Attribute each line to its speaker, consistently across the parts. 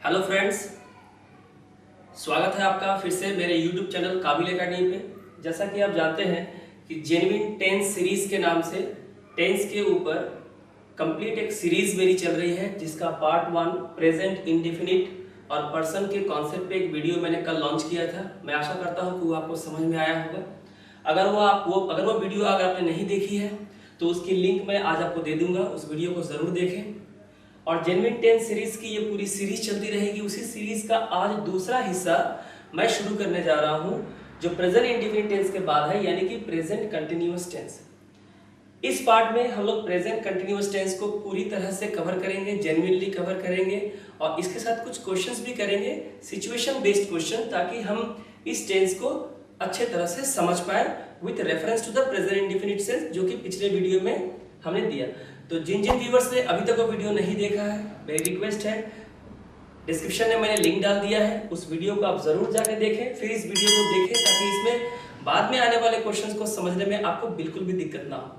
Speaker 1: Hello friends, स्वागत है आपका फिर से मेरे YouTube चैनल काबिल अकेडमी पे। जैसा कि आप जानते हैं कि जेन्युइन टेंस सीरीज के नाम से टेंस के ऊपर कंप्लीट एक सीरीज मेरी चल रही है, जिसका पार्ट 1 प्रेजेंट इंडेफिनिट और पर्सन के कॉन्सेप्ट पे एक वीडियो मैंने कल लॉन्च किया था। मैं आशा करता हूँ कि वो आपको समझ में आया होगा। अगर वो वीडियो अगर आपने नहीं देखी है तो उसकी लिंक मैं आज आपको दे दूंगा, उस वीडियो को ज़रूर देखें। और जेन्युइन टेंस सीरीज की ये पूरी सीरीज चलती रहेगी। उसी सीरीज का आज दूसरा हिस्सा मैं शुरू करने जा रहा हूं, जो प्रेजेंट इंडेफिनिट टेंस के बाद है, यानी कि प्रेजेंट कंटिन्यूअस टेंस। इस पार्ट में हम लोग प्रेजेंट कंटिन्यूअस टेंस को पूरी तरह से कवर करेंगे, जेन्युइनली कवर करेंगे, और इसके साथ कुछ क्वेश्चंस भी करेंगे, सिचुएशन बेस्ड क्वेश्चन, ताकि हम इस टेंस को अच्छे तरह से समझ पाए with reference to the present indefinite tense, जो कि पिछले वीडियो में हमने दिया। तो जिन व्यूअर्स ने अभी तक वो वीडियो नहीं देखा है, मेरी रिक्वेस्ट है, डिस्क्रिप्शन में मैंने लिंक डाल दिया है, उस वीडियो को आप जरूर जाके देखें, फिर इस वीडियो को देखें, ताकि इसमें बाद में आने वाले क्वेश्चंस को समझने में आपको बिल्कुल भी दिक्कत ना हो।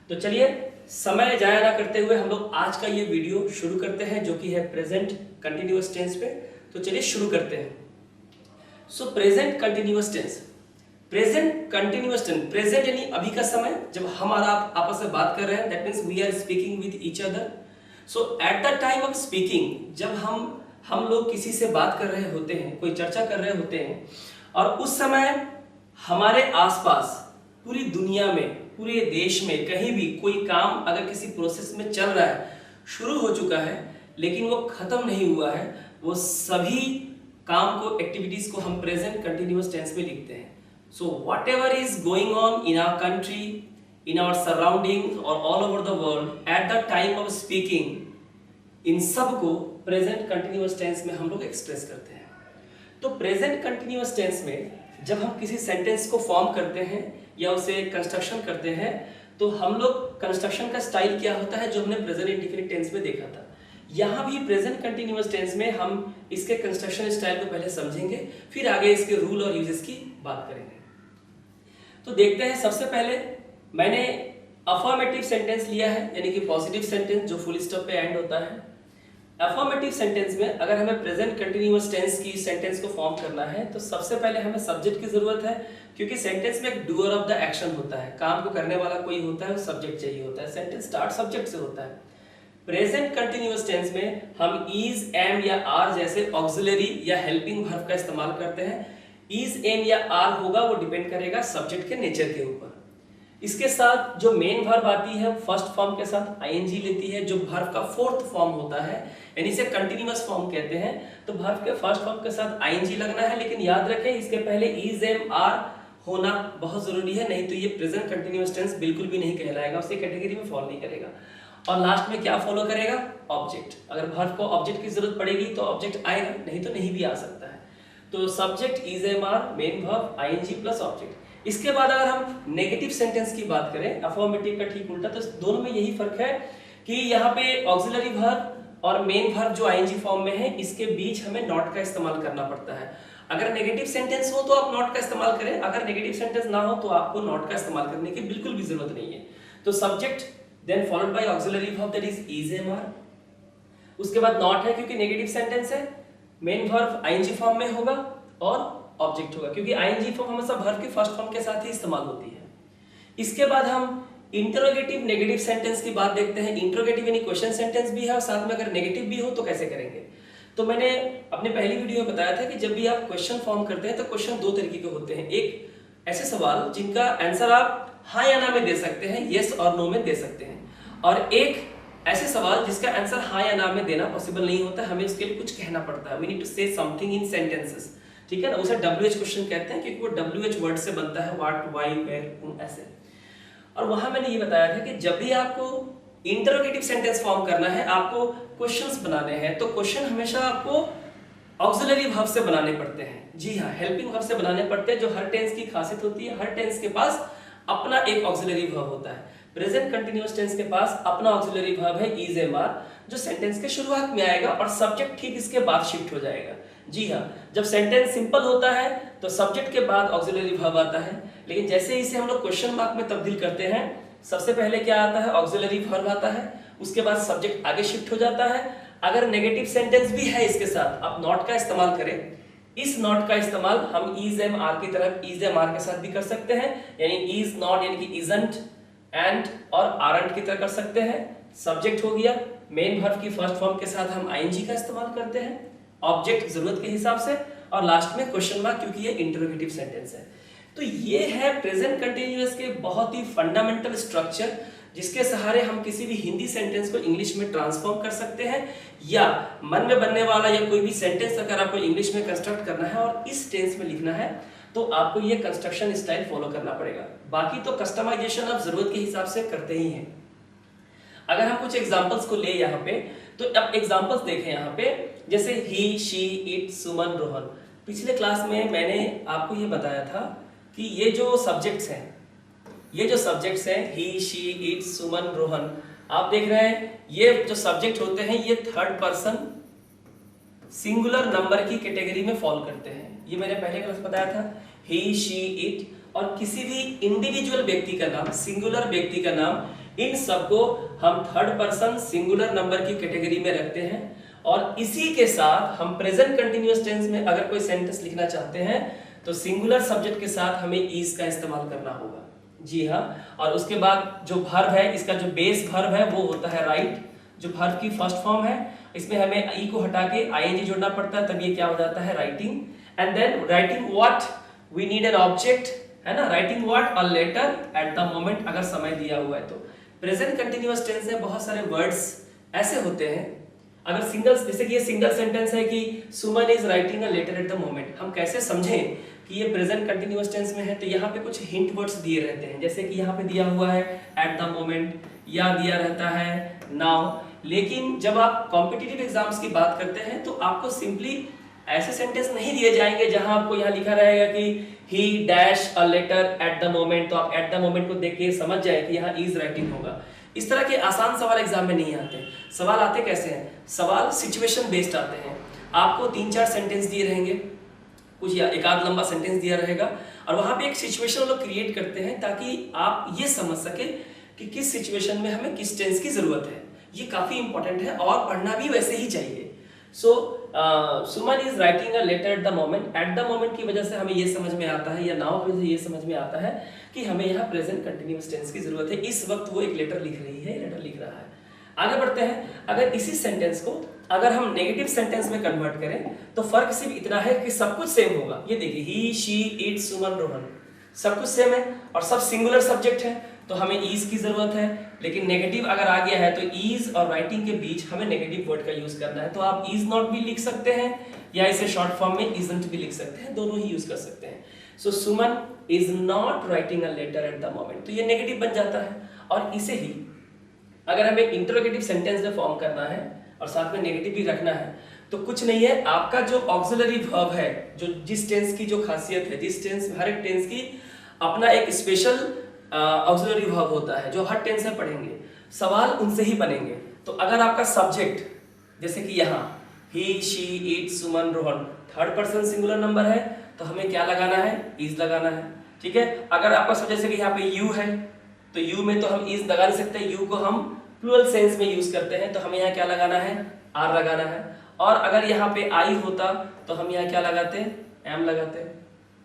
Speaker 1: तो चलिए समय जाया ना करते हुए हम लोग आज का ये वीडियो शुरू करते हैं, जो कि है प्रेजेंट कंटिन्यूअस टेंस पे। तो चलिए शुरू करते हैं। So present continuous tense, present continuous tense, present यानी अभी का समय, जब हम और आप आपस में बात कर रहे हैं, that means we are speaking with each other. So at the time of speaking, जब हम लोग किसी से बात कर रहे होते हैं, कोई चर्चा कर रहे होते हैं, और उस समय हमारे आसपास पूरी दुनिया में, पूरे देश में कहीं भी कोई काम अगर किसी प्रोसेस में चल रहा है, शुरू हो चुका है लेकिन वो खत्म नहीं हुआ है, वो सभी काम को, एक्टिविटीज को हम प्रेजेंट कंटिन्यूअस टेंस में लिखते हैं। So whatever is going on in our country, in our surroundings or all over the world at the time of speaking, इन सब को प्रेजेंट कंटिन्यूअस टेंस में हम लोग एक्सप्रेस करते हैं। तो प्रेजेंट कंटिन्यूअस टेंस में जब हम किसी सेंटेंस को फॉर्म करते हैं या उसे कंस्ट्रक्शन करते हैं, तो हम लोग कंस्ट्रक्शन का स्टाइल क्या होता है, जो हमने प्रेजेंट इंडेफिनिट टेंस में देखा था। यहाँ भी प्रेजेंट कंटिन्यूअस टेंस में हम इसके कंस्ट्रक्शन स्टाइल को पहले समझेंगे, फिर आगे इसके रूल और यूजेस की बात करेंगे। तो देखते हैं, सबसे पहले मैंने अफर्मेटिव सेंटेंस लिया है, यानी कि पॉजिटिव सेंटेंस जो फुल स्टॉप पे एंड होता है। अफर्मेटिव सेंटेंस में अगर हमें प्रेजेंट कंटिन्यूअस टेंस की सेंटेंस को फॉर्म करना है, तो सबसे पहले हमें सब्जेक्ट की जरूरत है, क्योंकि सेंटेंस में एक डूअर ऑफ द एक्शन होता है, काम को करने वाला कोई होता है, सब्जेक्ट चाहिए होता है। सेंटेंस स्टार्ट सब्जेक्ट से होता है। प्रेजेंट कंटिन्यूअस टेंस में हम इज, एम या आर जैसे ऑक्सिलरी या हेल्पिंग वर्ब का इस्तेमाल करते हैं। इज, एम या आर होगा, वो डिपेंड करेगा सब्जेक्ट के नेचर के ऊपर। इसके साथ जो मेन वर्ब आती है फर्स्ट फॉर्म के साथ आईएनजी लेती है, जो वर्ब का फोर्थ फॉर्म होता है, यानी इसे कंटिन्यूअस फॉर्म कहते हैं। तो वर्ब के फर्स्ट फॉर्म के साथ आईएनजी लगना है, लेकिन याद रखें इसके पहले इज, एम, आर होना बहुत जरूरी है, नहीं तो ये प्रेजेंट कंटिन्यूअस टेंस बिल्कुल भी नहीं कहलाएगा, उसी कैटेगरी में फॉलो नहीं करेगा। और लास्ट में क्या फॉलो करेगा, ऑब्जेक्ट। अगर वर्ब को ऑब्जेक्ट की जरूरत पड़ेगी तो ऑब्जेक्ट आएगा, नहीं तो नहीं भी आ सकता है। तो subject is, am, are, main verb, ING plus object. इसके बाद अगर हम नेगेटिव सेंटेंस की बात करें, अफर्मेटिव का ठीक उल्टा, तो दोनों में यही फर्क है कि यहाँ पे ऑक्सिलरी वर्ब और मेन वर्ब जो आईएनजी फॉर्म में है, इसके बीच हमें नॉट का इस्तेमाल करना पड़ता है। अगर नेगेटिव सेंटेंस हो तो आप नॉट का इस्तेमाल करें, अगर नेगेटिव सेंटेंस ना हो तो आपको नॉट का इस्तेमाल करने की बिल्कुल भी जरूरत नहीं है। तो subject then followed by auxiliary verb, that is is, am, are. उसके बाद नॉट है क्योंकि नेगेटिव सेंटेंस है, मेन वर्ब आईएनजी फॉर्म में होगा और ऑब्जेक्ट होगा, क्योंकि आईएनजी फॉर्म हमेशा वर्ब के फर्स्ट फॉर्म के साथ ही इस्तेमाल होती है। इसके बाद हम इंटरोगेटिव नेगेटिव सेंटेंस की बात देखते हैं। इंटरोगेटिव यानी क्वेश्चन सेंटेंस भी है और साथ में अगर नेगेटिव भी हो तो कैसे करेंगे। तो मैंने अपने पहली वीडियो में बताया था कि जब भी आप क्वेश्चन फॉर्म करते हैं तो क्वेश्चन दो तरीके के होते हैं। एक ऐसे सवाल जिनका आंसर आप हाँ या ना में दे सकते हैं, येस और नो में दे सकते हैं, और एक ऐसे सवाल जिसका आंसर हाँ या ना में देना पॉसिबल नहीं होता, हमें उसके लिए कुछ कहना पड़ता है। We need to say something in sentences, ठीक है ना। उसे WH क्वेश्चन कहते हैं, क्योंकि वो WH वर्ड से बनता है, व्हाट, व्हाई, वेयर, ऐसे। और वहां मैंने ये बताया था कि जब भी आपको इंटरोगेटिव सेंटेंस फॉर्म करना है, आपको क्वेश्चंस बनाने हैं, तो क्वेश्चन हमेशा आपको ऑक्सिलरी वर्ब से बनाने पड़ते हैं। जी हाँ, हेल्पिंग वर्ब से बनाने पड़ते हैं, जो हर टेंस की खासियत होती है। हर टेंस के पास अपना एक ऑक्सिलरी वर्ब होता है। प्रेजेंट कंटिन्यूअस टेंस के पास अपना ऑक्सिलरी वर्ब है इज, एम, आर, जो सेंटेंस के शुरुआत में आएगा और सब्जेक्ट ठीक इसके बाद शिफ्ट हो जाएगा। जी हाँ, जब सेंटेंस सिंपल होता है तो सब्जेक्ट के बाद ऑक्सिलरी वर्ब आता है, लेकिन जैसे इसे हम लोग क्वेश्चन मार्क में तब्दील करते हैं, सबसे पहले क्या आता है, ऑक्सिलरी वर्ब आता है, उसके बाद सब्जेक्ट आगे शिफ्ट हो जाता है, अगर नेगेटिव सेंटेंस भी है इसके साथ, आप नॉट का इस्तेमाल करें। इस नॉट का इस्तेमाल हम इज एम आर की तरफ इज एम आर के साथ भी कर सकते हैं, यानी इज नॉट यानी कि इजंट, एंड और आरंट की तरह कर सकते हैं। सब्जेक्ट हो गया, मेन वर्ब की फर्स्ट फॉर्म के साथ हम आईएनजी का इस्तेमाल करते हैं, ऑब्जेक्ट जरूरत के हिसाब से, और लास्ट में क्वेश्चन मार्क क्योंकि ये इंटरोगेटिव सेंटेंस है। तो ये है प्रेजेंट कंटिन्यूअस के बहुत ही फंडामेंटल स्ट्रक्चर, जिसके सहारे हम किसी भी हिंदी सेंटेंस को इंग्लिश में ट्रांसफॉर्म कर सकते हैं, या मन में बनने वाला या कोई भी सेंटेंस अगर आपको इंग्लिश में कंस्ट्रक्ट करना है और इस टेंस में लिखना है तो आपको ये कंस्ट्रक्शन स्टाइल फॉलो करना पड़ेगा। बाकी तो कस्टमाइजेशन आप जरूरत के हिसाब से करते ही हैं। अगर हम कुछ एग्जांपल्स को ले यहाँ पे, तो अब एग्जांपल्स देखें यहाँ पे, जैसे ही, शी, इट, सुमन, रोहन। पिछले क्लास में मैंने आपको ये बताया था कि ये जो सब्जेक्ट्स हैं, ही, शी, इट, सुमन, रोहन, आप देख रहे हैं ये जो सब्जेक्ट होते हैं ये थर्ड पर्सन सिंगुलर नंबर की कैटेगरी में फॉल करते हैं। ये मैंने पहले क्लास बताया था, ही, शी, इट, और किसी भी इंडिविजुअल व्यक्ति का नाम, सिंगुलर व्यक्ति का नाम, इन सबको हम थर्ड पर्सन सिंगुलर नंबर की कैटेगरी में रखते हैं। और इसी के साथ हम प्रेजेंट कंटिन्यूअस टेंस में अगर कोई सेंटेंस लिखना चाहते हैं तो सिंगुलर सब्जेक्ट के साथ हमें इज का इस्तेमाल करना होगा। जी हाँ, और उसके बाद जो वर्ब है, इसका जो बेस वर्ब है वो होता है राइट, जो वर्ब की फर्स्ट फॉर्म है, इसमें हमें ई को हटा के आईएनजी जोड़ना पड़ता है, तब ये क्या हो जाता है, writing. And then writing what, we need an object, है ना, writing what a letter at the moment, अगर समय दिया हुआ है तो। प्रेजेंट कंटिन्यूअस टेंस में बहुत सारे वर्ड्स ऐसे होते हैं, अगर सिंगल, जैसे कि ये सिंगल सेंटेंस है कि Suman is writing a letter at the moment, हम कैसे समझें कि ये प्रेजेंट कंटिन्यूअस टेंस में है? तो यहाँ पे कुछ हिंट वर्ड्स दिए रहते हैं, जैसे कि यहाँ पे दिया हुआ है एट द मोमेंट, या दिया रहता है नाउ। लेकिन जब आप कॉम्पिटिटिव एग्जाम्स की बात करते हैं तो आपको सिंपली ऐसे सेंटेंस नहीं दिए जाएंगे जहां आपको यहाँ लिखा रहेगा कि he dash a letter at the moment, तो आप एट द मोमेंट को देख के समझ जाए कि यहाँ इज राइटिंग होगा। इस तरह के आसान सवाल एग्जाम में नहीं आते। सवाल आते कैसे हैं? सवाल सिचुएशन बेस्ड आते हैं। आपको 3-4 सेंटेंस दिए रहेंगे, कुछ या एक आध लंबा सेंटेंस दिया रहेगा, और वहां पे एक सिचुएशन लोग क्रिएट करते हैं ताकि आप ये समझ सके कि किस सिचुएशन में हमें किस टेंस की जरूरत है। ये काफी इंपॉर्टेंट है और पढ़ना भी वैसे ही चाहिए। So Suman is writing a letter at the moment, at the moment की वजह से हमें ये समझ में आता है, या नाउ की वजह से ये समझ में आता है कि हमें यहाँ प्रेजेंट कंटिन्यूअस टेंस की जरूरत है। इस वक्त वो एक लेटर लिख रही है, लेटर लिख रहा है। आगे बढ़ते हैं। अगर इसी सेंटेंस को अगर हम नेगेटिव सेंटेंस में कन्वर्ट करें तो फर्क सिर्फ इतना है कि सब कुछ सेम होगा। ये देखिए, ही, शी, इट, सुमन, रोहन, सब कुछ सेम है और सब सिंगुलर सब्जेक्ट है, तो हमें इज की जरूरत है। लेकिन नेगेटिव अगर आ गया है तो इज और राइटिंग के बीच हमें नेगेटिव वर्ड का यूज करना है। तो आप इज नॉट भी लिख सकते हैं या इसे शॉर्ट फॉर्म में इजंट भी लिख सकते हैं, दोनों ही यूज कर सकते हैं। So Suman is not writing a letter at the moment, तो ये नेगेटिव बन जाता है। और इसे ही अगर हमें इंटरोगेटिव सेंटेंस में फॉर्म करना है और साथ में नेगेटिव भी रखना है तो कुछ नहीं है, आपका जो ऑक्सिलरी वर्ब है, जो जिस टेंस की जो खासियत है, जिस टेंस, हर एक टेंस की अपना एक स्पेशल ऑक्सिलरी वर्ब होता है जो हर टेंस में पढ़ेंगे, सवाल उनसे ही बनेंगे। तो अगर आपका सब्जेक्ट जैसे कि यहाँ he, she, it, Suman, Rohan third person singular number है तो हमें क्या लगाना है, इज लगाना है। ठीक है। अगर आपका सब्जेक्ट जैसे कि यहाँ पे यू है तो यू में तो हम इज लगा नहीं सकते, यू को हम प्लूरल सेंस में यूज करते हैं, तो हमें यहाँ क्या लगाना है, आर लगाना है। और अगर यहाँ पे आई होता तो हम यहाँ क्या लगाते हैं, एम लगाते हैं,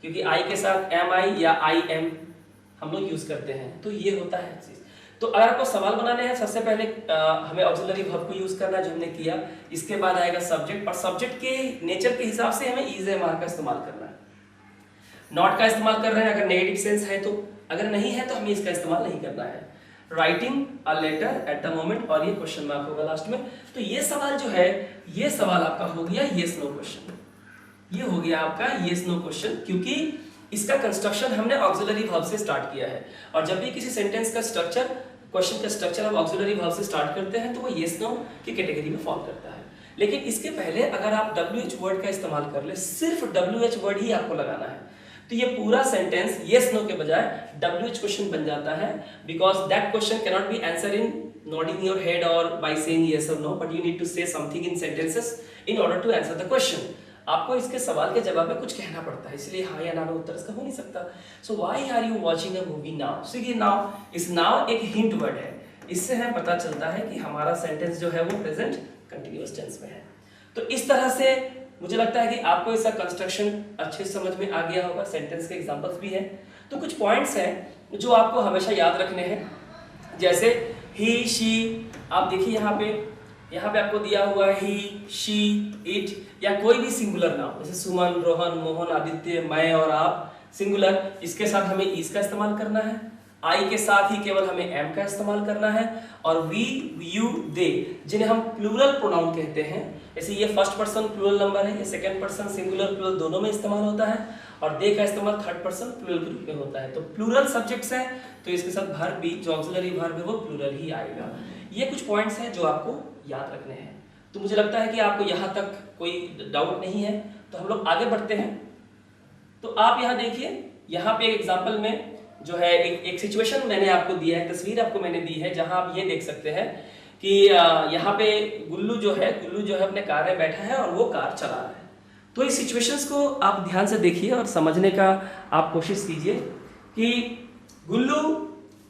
Speaker 1: क्योंकि आई के साथ एम आई या आई एम हम लोग यूज करते हैं। तो ये होता है चीज। तो अगर आपको सवाल बनाने हैं सबसे पहले हमें ऑक्सिलरी वर्ब को यूज करना है, जो हमने किया। इसके बाद आएगा सब्जेक्ट, और सब्जेक्ट के नेचर के हिसाब से हमें इज एम आर का इस्तेमाल करना है। नॉट का इस्तेमाल कर रहे हैं अगर नेगेटिव सेंस है तो, अगर नहीं है तो हमें इसका इस्तेमाल नहीं करना है। Writing a letter at the moment, और ये क्वेश्चन मार्क होगा लास्ट में। तो ये सवाल जो है, ये सवाल आपका हो गया येस नो क्वेश्चन, ये हो गया आपका येस नो क्वेश्चन, क्योंकि इसका कंस्ट्रक्शन हमने ऑक्सिलरी वर्ब से स्टार्ट किया है। और जब भी किसी सेंटेंस का स्ट्रक्चर, क्वेश्चन का स्ट्रक्चर हम ऑक्सिलरी वर्ब से स्टार्ट करते हैं तो वो येस नो की कैटेगरी में फॉल करता है। लेकिन इसके पहले अगर आप WH वर्ड का इस्तेमाल कर ले, सिर्फ WH वर्ड ही आपको लगाना है, तो ये पूरा सेंटेंस येस नो के बजाय WH क्वेश्चन बन जाता है, because that question can not be answer in nodding your head और बाय सेइंग यस और no, but you need to say something in sentences in order to answer the question. आपको इसके सवाल के जवाब में कुछ कहना पड़ता है, इसलिए हाँ या ना में उत्तर इसका हो नहीं सकता। So why are you watching a movie now? So ये नाउ, इस नाउ एक हिंट वर्ड है, इससे हमें पता चलता है कि हमारा सेंटेंस जो है वो प्रेजेंट कंटिन्यूअस टेंस में है। तो इस तरह से मुझे लगता है कि आपको इसका कंस्ट्रक्शन अच्छे समझ में आ गया होगा, सेंटेंस के एग्जांपल्स भी हैं। तो कुछ पॉइंट्स हैं जो आपको हमेशा याद रखने हैं, जैसे ही, शी। आप देखिए यहाँ पे आपको दिया हुआ है ही, शी, इट, या कोई भी सिंगुलर नाम, जैसे सुमन, रोहन, मोहन, आदित्य, मैं और आप, सिंगुलर, इसके साथ हमें इज का इस्तेमाल करना है। आई के साथ ही केवल हमें एम का इस्तेमाल करना है। और वी, यू, दे, जिन्हें हम प्लूरल प्रोनाउन कहते हैं, जैसे ये फर्स्ट पर्सन प्लूरल नंबर है, ये सेकंड पर्सन सिंगुलर प्लूरल दोनों में इस्तेमाल होता है, और दे का इस्तेमाल थर्ड पर्सन प्लूरल ग्रुप में होता है। तो प्लूरल सब्जेक्ट्स हैं तो इसके साथ वर्ब भी, जो ऑक्सिलरी वर्ब है वो प्लूरल ही आएगा। ये कुछ पॉइंट्स हैं जो आपको याद रखने हैं। तो मुझे लगता है कि आपको यहाँ तक कोई डाउट नहीं है, तो हम लोग आगे बढ़ते हैं। तो आप यहाँ देखिए, यहाँ पे एक एग्जाम्पल में जो है एक सिचुएशन मैंने आपको दिया है, तस्वीर आपको मैंने दी है, जहां आप ये देख सकते हैं कि यहाँ पे गुल्लू जो है अपने कार में बैठा है और वो कार चला रहा है। तो इस सिचुएशंस को आप ध्यान से देखिए और समझने का आप कोशिश कीजिए कि गुल्लू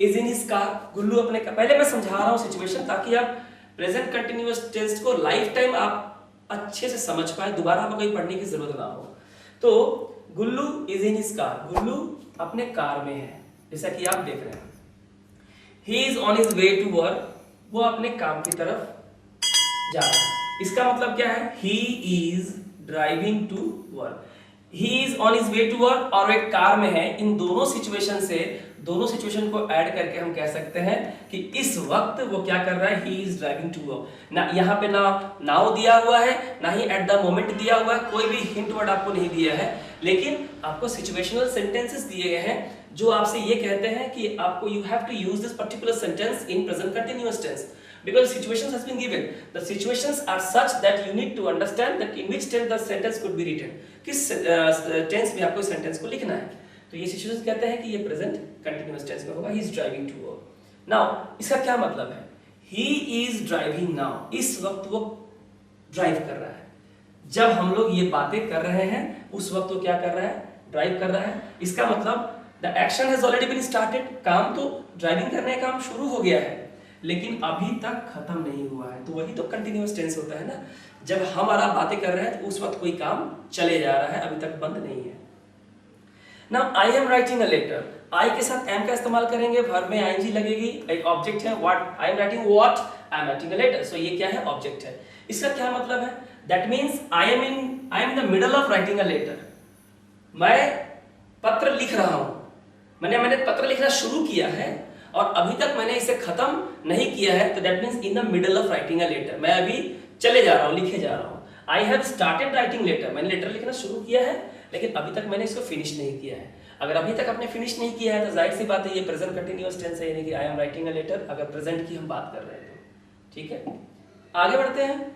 Speaker 1: इज इन हिज कार, गुल्लू अपने पहले मैं समझा रहा हूँ सिचुएशन, ताकि आप प्रेजेंट कंटिन्यूअस टेंस को लाइफ टाइम आप अच्छे से समझ पाए, दोबारा आपको कहीं पढ़ने की जरूरत ना हो। तो गुल्लू इज इन हिज कार, गुल्लू अपने कार में है, जैसा कि आप देख रहे हैं। He is on his way to work, वो अपने काम की तरफ जा रहा है। इसका मतलब क्या है? He is driving to work, he is on his way to work, और एक कार में है। इन दोनों सिचुएशन से, दोनों सिचुएशन को ऐड करके हम कह सकते हैं कि इस वक्त वो क्या कर रहा है, he is driving to work. ना यहाँ पे ना नाउ दिया हुआ है, ना ही एट द मोमेंट दिया हुआ है, कोई भी हिंट वर्ड आपको नहीं दिया है, लेकिन आपको सिचुएशनल सेंटेंसेस दिए गए हैं जो आपसे ये कहते हैं कि आपको you have to use this particular sentence in present continuous tense, because situations has been given. The situations are such that you need to understand that in which tense the sentence could be written. किस tense में आपको sentence को लिखना है। तो ये situations कहते हैं कि ये प्रेजेंट कंटिन्यूअस टेंस में होगा। He is driving to work. Now इसका क्या मतलब है? ही इज ड्राइविंग नाउ, इस वक्त वो ड्राइव कर रहा है। जब हम लोग ये बातें कर रहे हैं उस वक्त वो क्या कर रहा है? ड्राइव कर रहा है। इसका मतलब the action has already been started, काम तो ड्राइविंग करने का काम शुरू हो गया है लेकिन अभी तक खत्म नहीं हुआ है। तो वही तो कंटिन्यूअस टेंस होता है ना, जब हम और आप बातें कर रहे हैं तो उस वक्त कोई काम चले जा रहा है, अभी तक बंद नहीं है। Now I am writing a letter, I के साथ एम का इस्तेमाल करेंगे, वर्ब में आईएनजी लगेगी, एक ऑब्जेक्ट है what, I am writing what, I am writing a letter. So ये क्या है? ऑब्जेक्ट है। इसका क्या मतलब है? That means I am in the middle of writing a letter, मैं पत्र लिख रहा हूं, मैंने पत्र लिखना शुरू किया है और अभी तक मैंने इसे खत्म नहीं किया है, तो that means in the middle of writing a letter, मैं अभी चले जा रहा हूं, लिखे जा रहा हूं। I have started writing letter, मैंने लेटर लिखना शुरू किया है लेकिन अभी तक मैंने इसको फिनिश नहीं किया है। अगर अभी तक आपने फिनिश नहीं किया है तो जाहिर सी बात है ये प्रेजेंट कंटिन्यूअस टेंस है, यानी कि I am writing a letter, अगर प्रेजेंट की हम बात कर रहे हैं तो। ठीक है, आगे बढ़ते हैं।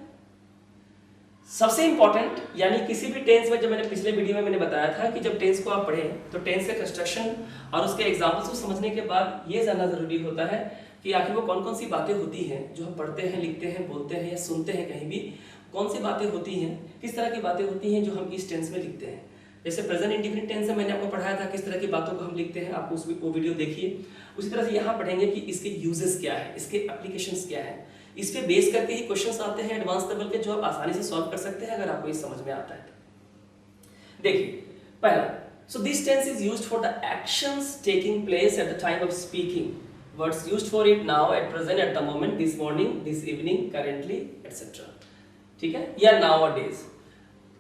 Speaker 1: सबसे इंपॉर्टेंट, यानी किसी भी टेंस में, जो मैंने पिछले वीडियो में मैंने बताया था कि जब टेंस को आप पढ़ें तो टेंस के कंस्ट्रक्शन और उसके एग्जाम्पल्स को समझने के बाद ये जानना जरूरी होता है कि आखिर वो कौन कौन सी बातें होती हैं जो हम पढ़ते हैं, लिखते हैं, बोलते हैं या सुनते हैं कहीं भी, कौन सी बातें होती हैं, किस तरह की बातें होती हैं जो हम इस टेंस में लिखते हैं। जैसे प्रेजेंट इंडेफिनिट टेंस में मैंने आपको पढ़ाया था किस तरह की बातों को हम लिखते हैं, आप वो वीडियो देखिए। उसी तरह से यहाँ पढ़ेंगे कि इसके यूजेस क्या है, इसके एप्लीकेशंस क्या है। इस पे बेस करके ही क्वेश्चंस आते हैं एडवांस लेवल के, जो आप आसानी से सॉल्व कर सकते हैं अगर आपको ये समझ में आता है तो। देखिए पहला, so this tense is used for the actions taking place at the time of speaking, words used for it now, at present, at the moment, this morning, this evening, currently, etcetera. ठीक है, या nowadays.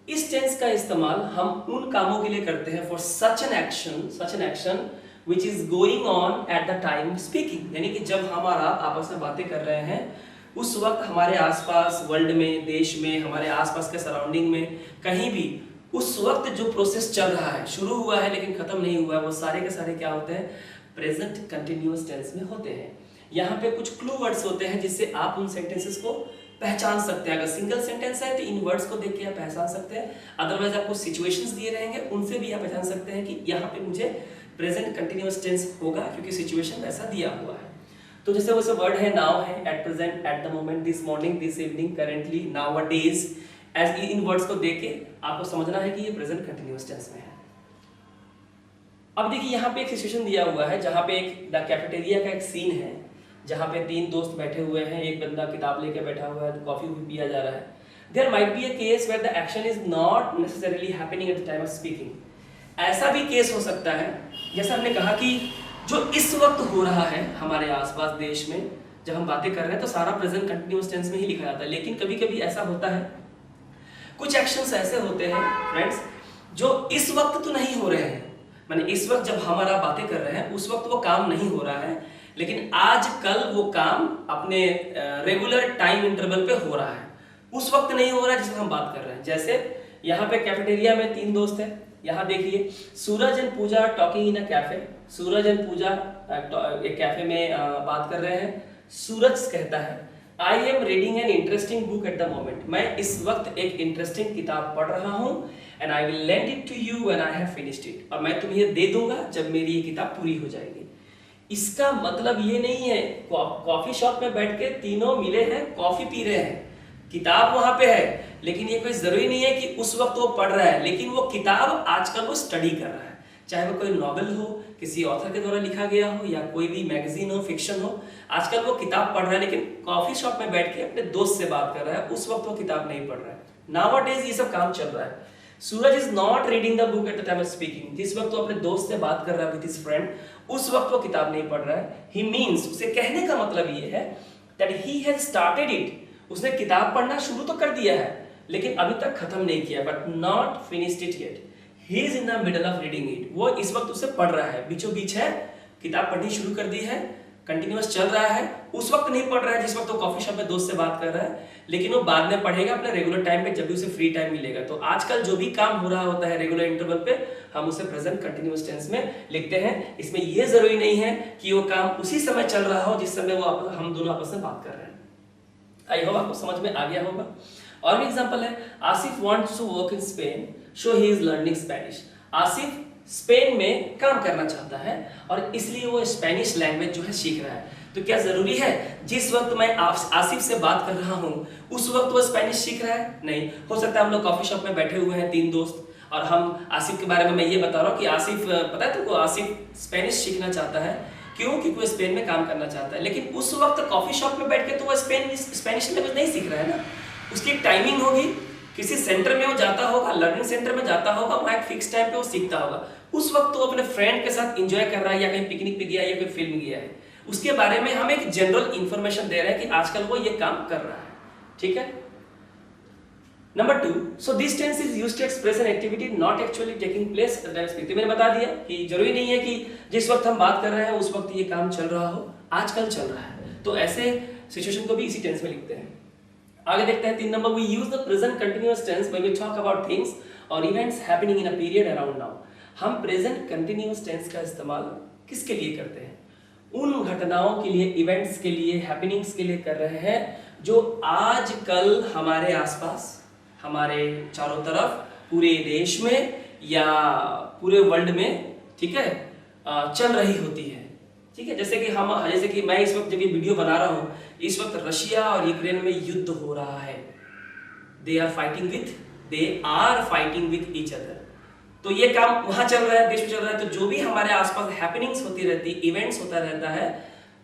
Speaker 1: इस tense का इस्तेमाल हम उन कामों के लिए करते हैं for such an action which is going on at the time of speaking, यानी कि जब हम और आप आपस में बातें कर रहे हैं उस वक्त हमारे आसपास वर्ल्ड में, देश में, हमारे आसपास के सराउंडिंग में कहीं भी उस वक्त जो प्रोसेस चल रहा है, शुरू हुआ है लेकिन खत्म नहीं हुआ है, वो सारे के सारे क्या होते हैं? प्रेजेंट कंटिन्यूअस टेंस में होते हैं। यहाँ पे कुछ क्लू वर्ड्स होते हैं जिससे आप उन सेंटेंसेस को पहचान सकते हैं। अगर सिंगल सेंटेंस है तो इन वर्ड्स को देख के आप पहचान सकते हैं, अदरवाइज आपको सिचुएशंस दिए रहेंगे उनसे भी आप पहचान सकते हैं कि यहाँ पे मुझे प्रेजेंट कंटिन्यूअस टेंस होगा क्योंकि सिचुएशन ऐसा दिया हुआ है। तो जैसे वो वर्ड है नाउ है, at present, at the moment, this morning, this evening, currently, nowadays, as in words को देख के आपको समझना है कि ये प्रेजेंट कंटिन्यूअस टेंस में है। अब देखिए यहाँ पे एक सिचुएशन दिया हुआ है जहाँ पे एक द कैफेटेरिया का एक सीन है जहाँ पे 3 दोस्त बैठे हुए हैं, एक बंदा किताब लेके बैठा हुआ है, कॉफी भी पिया जा रहा है। There might be a case where the action is not necessarily happening at the time of speaking. ऐसा भी केस हो सकता है, जैसा हमने कहा कि जो इस वक्त हो रहा है हमारे आसपास देश में, जब हम बातें कर रहे हैं तो सारा प्रेजेंट कंटिन्यूअस टेंस में ही लिखा जाता है। लेकिन कभी कभी ऐसा होता है, कुछ एक्शंस ऐसे होते हैं फ्रेंड्स जो इस वक्त तो नहीं हो रहे हैं, माने इस वक्त जब हमारा बातें कर रहे हैं उस वक्त वो काम नहीं हो रहा है, लेकिन आज कल वो काम अपने रेगुलर टाइम इंटरवल पे हो रहा है, उस वक्त नहीं हो रहा है जिसमें हम बात कर रहे हैं। जैसे यहाँ पे कैफेटेरिया में 3 दोस्त हैं, यहाँ देखिए Suraj and Pooja talking in a cafe. Suraj and Pooja एक कैफे में बात कर रहे हैं। सूरज कहता है I am reading an interesting book at the moment. मैं इस वक्त एक इंटरेस्टिंग किताब पढ़ रहा हूँ and I will lend it to you when I have finished it. और मैं तुम्हें दे दूंगा जब मेरी ये किताब पूरी हो जाएगी। इसका मतलब ये नहीं है कॉफी शॉप में बैठ के तीनों मिले हैं, कॉफी पी रहे हैं, किताब वहां पे है, लेकिन ये कोई जरूरी नहीं है कि उस वक्त वो पढ़ रहा है, लेकिन वो किताब आजकल वो स्टडी कर रहा है। चाहे वो कोई नॉवेल हो, किसी ऑथर के द्वारा लिखा गया हो, या कोई भी मैगजीन हो, फिक्शन हो, आजकल वो किताब पढ़ रहा है, लेकिन कॉफी शॉप में बैठ के अपने दोस्त से बात कर रहा है, उस वक्त वो किताब नहीं पढ़ रहा है। नाउअडेज ये सब काम चल रहा है। Suraj is not reading the book at the time of speaking. जिस वक्त वो अपने दोस्त से बात कर रहा है विद हिज फ्रेंड, उस वक्त वो किताब नहीं पढ़ रहा है। ही मीन्स, उसे कहने का मतलब ये है that he has started it. उसने किताब पढ़ना शुरू तो कर दिया है, लेकिन अभी तक खत्म नहीं किया, but not finished it yet. He is in the middle of reading it. वो इस वक्त उसे पढ़ रहा है, बीचों बीच है, किताब पढ़नी शुरू कर दी है, कंटिन्यूअस चल रहा है। उस वक्त नहीं पढ़ रहा है जिस वक्त वो कॉफी शॉप में दोस्त से बात कर रहा है, लेकिन वो बाद में पढ़ेगा अपने रेगुलर टाइम पे, जब भी उसे फ्री टाइम मिलेगा। तो आजकल जो भी काम हो रहा होता है रेगुलर इंटरवल पे, हम उसे प्रेजेंट कंटिन्यूअस टेंस में लिखते हैं। इसमें यह जरूरी नहीं है कि वो काम उसी समय चल रहा हो जिस समय वो हम दोनों आपस में बात कर रहे हैं। आई होप आपको समझ में आ गया होगा। और भी एग्जांपल है, Asif wants to work in Spain so he is learning Spanish. Asif Spain में काम करना चाहता है और इसलिए वो स्पेनिश लैंग्वेज जो है सीख रहा है। तो क्या जरूरी है जिस वक्त मैं आसिफ से बात कर रहा हूं उस वक्त वो स्पेनिश सीख रहा है? नहीं। हो सकता है हम लोग कॉफी शॉप में बैठे हुए हैं 3 दोस्त, और हम आसिफ के बारे में मैं ये बता रहा हूँ कि आसिफ, पता है तुमको, आसिफ स्पेनिश सीखना चाहता है। क्यों? क्योंकि वो स्पेन में काम करना चाहता है, लेकिन उस वक्त कॉफी शॉप में बैठ के तो वो स्पेनिश लैंग्वेज नहीं सीख रहा है ना। उसकी एक टाइमिंग होगी, किसी सेंटर में वो जाता होगा, लर्निंग सेंटर में जाता होगा, वहाँ एक फिक्स टाइम पे वो सीखता होगा। उस वक्त तो अपने फ्रेंड के साथ एंजॉय कर रहा है, या कहीं पिकनिक पे गया है, या कोई फिल्म गया है, उसके बारे में हम एक जनरल इंफॉर्मेशन दे रहे हैं कि आजकल वो ये काम कर रहा है। ठीक है। Number 2, so this tense is used to express an activity not actually taking place at the time of speaking. मैंने बता दिया कि जरूरी नहीं है कि जिस वक्त हम बात कर रहे हैं उस वक्त ये काम चल रहा हो, आजकल चल रहा है। तो ऐसे सिचुएशन को भी इसी टेंस में लिखते हैं। आगे देखते हैं 3 नंबर, we use the present continuous tense when we talk about things और events happening in a period around now. हम प्रेजेंट कंटिन्यूअस टेंस का इस्तेमाल किसके लिए करते हैं? उन घटनाओं के लिए, इवेंट्स के लिए, हैपनिंग्स के लिए कर रहे हैं जो आज कल हमारे आसपास, हमारे चारों तरफ, पूरे देश में या पूरे वर्ल्ड में, ठीक है, चल रही होती है। ठीक है। जैसे कि मैं इस वक्त जब ये वीडियो बना रहा हूँ, इस वक्त रशिया और यूक्रेन में युद्ध हो रहा है। They are fighting with each other. तो ये काम वहां चल रहा है, देश में चल रहा है। तो जो भी हमारे आसपास हैपनिंग्स होती रहती, इवेंट्स होता रहता है,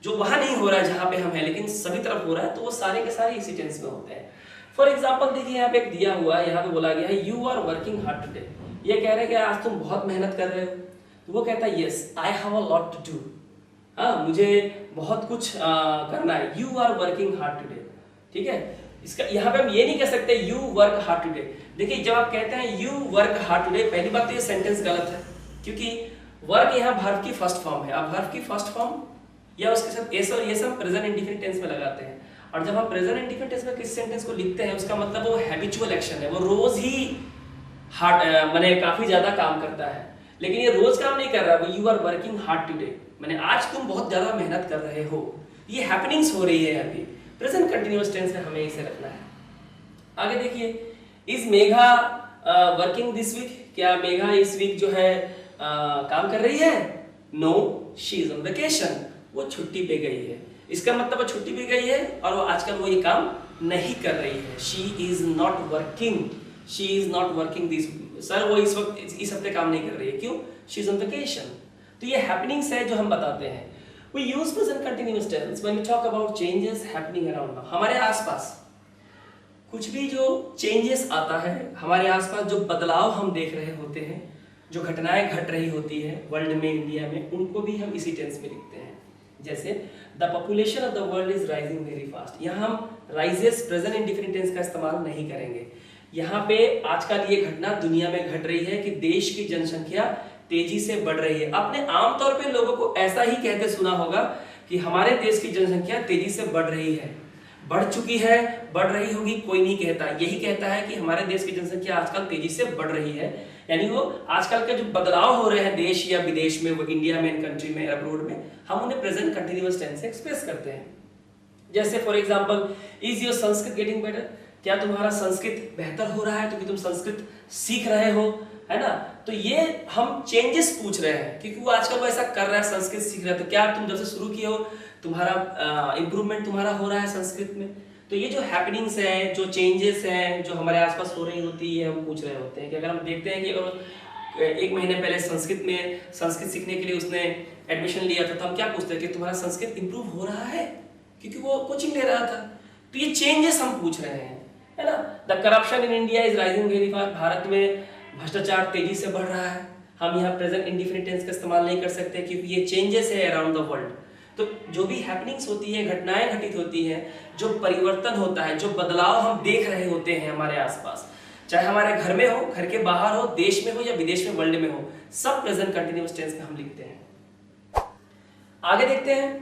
Speaker 1: जो वहां नहीं हो रहा है जहां पे हम हैं, लेकिन सभी तरफ हो रहा है, तो वो सारे के सारे इसी टेंस में होते हैं। फॉर एग्जाम्पल देखिए, यहाँ पे एक दिया हुआ है, यहाँ पे बोला गया है you are working hard today. ये कह रहे हैं कि आज तुम बहुत मेहनत कर रहे हो। तो वो कहता है yes I have a lot to do. हाँ, मुझे बहुत कुछ करना है। You are working hard today. ठीक है। इसका यहाँ पे हम ये नहीं कह सकते यू वर्क हार्ड टुडे। देखिए, जब आप कहते हैं यू वर्क हार्ड टुडे, पहली बात तो ये सेंटेंस गलत है, क्योंकि वर्क यहाँ वर्ब की फर्स्ट फॉर्म है। अब वर्ब की फर्स्ट फॉर्म या उसके साथ एस और ये सब प्रेजेंट इंडिफिनिट टेंस में लगाते हैं, और जब हम प्रेजेंट इंडिफिनिट टेंस में किस सेंटेंस को लिखते हैं उसका मतलब वो हैबिचुअल एक्शन है, वो रोज ही माने काफी ज्यादा काम करता है। लेकिन ये रोज काम नहीं कर रहा, वो you are working hard today, माने आज तुम बहुत ज्यादा मेहनत कर रहे हो। ये हैपनिंग्स हो रही है अभी, प्रेजेंट कंटिन्यूअस टेंस में हमें इसे रखना है। आगे देखिए, is Megha working this week? क्या मेघा इस वीक जो है काम कर रही है? No, she is on vacation. वो छुट्टी पे गई है। इसका मतलब वो छुट्टी पे गई है और वो आजकल वो ये काम नहीं कर रही है। She is not working, she is not working this, sir वो इस वक्त इस हफ्ते काम नहीं कर रही है। क्यों? She is on vacation. तो ये हैपनिंग्स है जो हम बताते हैं। We use present continuous tense when we talk about changes happening around us. हमारे आसपास कुछ भी जो चेंजेस आता है, हमारे आसपास जो बदलाव हम देख रहे होते हैं, जो घटनाएं घट रही होती है वर्ल्ड में, इंडिया में, उनको भी हम इसी टेंस में लिखते हैं। जैसे the population of the world is rising very fast, यहाँ हम राइजेस प्रेजेंट इंडिफिनिट टेंस का इस्तेमाल नहीं करेंगे। यहाँ पे आजकल ये घटना दुनिया में घट रही है कि देश की जनसंख्या तेजी से बढ़ रही है। आपने आमतौर पे लोगों को ऐसा ही कहते सुना होगा कि हमारे देश की जनसंख्या तेजी से बढ़ रही है, बढ़ चुकी है, बढ़ रही होगी, कोई नहीं कहता। यही कहता है कि हमारे देश की जनसंख्या आजकल तेजी से बढ़ रही है। यानी वो आजकल के जो बदलाव हो रहे हैं देश या विदेश में, वो इंडिया में, कंट्री में, अब्रोड में, हम उन्हें प्रेजेंट कंटिन्यूअस टेंस से एक्सप्रेस करते हैं। जैसे for example, is your Sanskrit getting better, क्या तुम्हारा संस्कृत बेहतर हो रहा है क्योंकि तुम संस्कृत सीख रहे हो, है ना। तो ये हम चेंजेस पूछ रहे हैं क्योंकि वो आजकल वो ऐसा कर रहा है, संस्कृत सीख रहा है। तो क्या तुम जब से शुरू किए हो तुम्हारा इंप्रूवमेंट तुम्हारा हो रहा है संस्कृत में। तो ये जो हैपनिंग्स हैं, जो चेंजेस हैं, जो हमारे आसपास हो रही होती है, हम पूछ रहे होते हैं कि अगर हम देखते हैं कि अगर 1 महीने पहले संस्कृत सीखने के लिए उसने एडमिशन लिया था, तो हम क्या पूछते हैं कि तुम्हारा संस्कृत इंप्रूव हो रहा है, क्योंकि वो कोचिंग ले रहा था। तो ये चेंजेस हम पूछ रहे हैं, है ना। The corruption in India is rising very fast, Bharat में भ्रष्टाचार तेजी से बढ़ रहा है। हम यहाँ प्रेजेंट इंडिफिनिट टेंस का इस्तेमाल नहीं कर सकते क्योंकि ये चेंजेस है अराउंड द वर्ल्ड। तो जो भी हैपनिंग्स होती है, घटनाएं घटित होती हैं, जो परिवर्तन होता है, जो बदलाव हम देख रहे होते हैं हमारे आसपास, चाहे हमारे घर में हो, घर के बाहर हो, देश में हो या विदेश में, वर्ल्ड में हो, सब प्रेजेंट कंटिन्यूअस टेंस में हम लिखते हैं। आगे देखते हैं,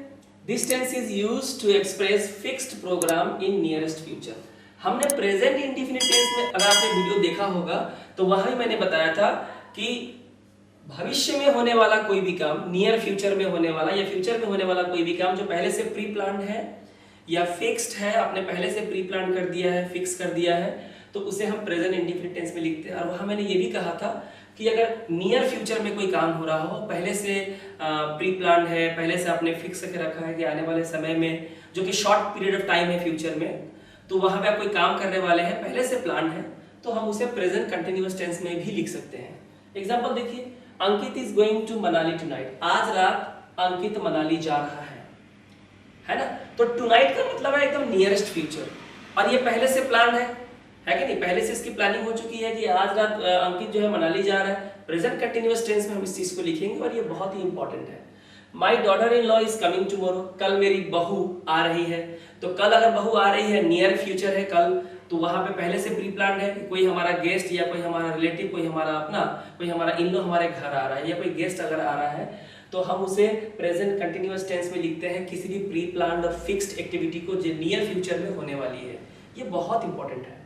Speaker 1: this tense is used to express fixed programme in nearest future. हमने प्रेजेंट इंडिफिनिट टेंस में, अगर आपने वीडियो देखा होगा तो वहां मैंने बताया था कि भविष्य में होने वाला कोई भी काम, नियर फ्यूचर में होने वाला या फ्यूचर में होने वाला कोई भी काम जो पहले से प्री प्लान्ड है या फिक्स्ड है, आपने पहले से प्री प्लान कर दिया है, फिक्स कर दिया है, तो उसे हम प्रेजेंट इंडिफिनिट टेंस में लिखते हैं। और वहां मैंने ये भी कहा था कि अगर नियर फ्यूचर में कोई काम हो रहा हो, पहले से प्री प्लान है, पहले से आपने फिक्स करके रखा है कि आने वाले समय में, जो कि शॉर्ट पीरियड ऑफ टाइम है फ्यूचर में, तो वहां पे आप कोई काम करने वाले हैं, पहले से प्लान है, तो हम उसे प्रेजेंट कंटिन्यूअस टेंस में भी लिख सकते हैं। एग्जांपल देखिए, Ankit is going to Manali tonight, आज रात अंकित मनाली जा रहा है ना। तो टुनाइट का मतलब है एकदम नियरेस्ट फ्यूचर, और ये पहले से प्लान है कि नहीं, पहले से इसकी प्लानिंग हो चुकी है कि आज रात अंकित जो है मनाली जा रहा है। प्रेजेंट कंटिन्यूअस टेंस में हम इस चीज को लिखेंगे और ये बहुत ही इंपॉर्टेंट है। My daughter in law is coming tomorrow, कल मेरी बहू आ रही है। तो कल अगर बहू आ रही है, नियर फ्यूचर है कल, तो वहां पे पहले से प्री प्लान है कि कोई हमारा गेस्ट या कोई हमारा रिलेटिव, कोई हमारा अपना, कोई हमारा इन लॉ हमारे घर आ रहा है या कोई गेस्ट अगर आ रहा है, तो हम उसे प्रेजेंट कंटिन्यूअस टेंस में लिखते हैं किसी भी प्री प्लान्ड और फिक्स्ड एक्टिविटी को जो नियर फ्यूचर में होने वाली है। ये बहुत इंपॉर्टेंट है।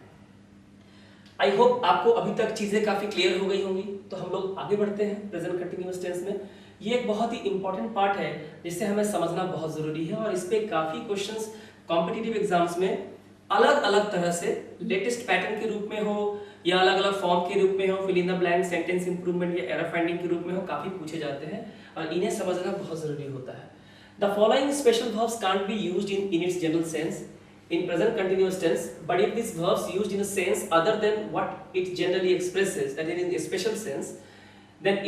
Speaker 1: आई होप आपको अभी तक चीजें काफी क्लियर हो गई होंगी। तो हम लोग आगे बढ़ते हैं प्रेजेंट कंटिन्यूअस टेंस में। ये एक बहुत ही इंपॉर्टेंट पार्ट है जिससे हमें समझना बहुत जरूरी है, और इस पे काफी क्वेश्चंस कॉम्पिटिटिव एग्जाम्स में अलग अलग तरह से, लेटेस्ट पैटर्न के रूप में हो या अलग अलग फॉर्म के रूप में हो, fill in the blank, sentence improvement या एरर फाइंडिंग के रूप में हो, काफी पूछे जाते हैं और इन्हें समझना बहुत जरूरी होता है। The following special verbs can't be used in its general sense in present continuous tense, but if these verbs used in a sense other than what it generally expresses, that is in a special sense, then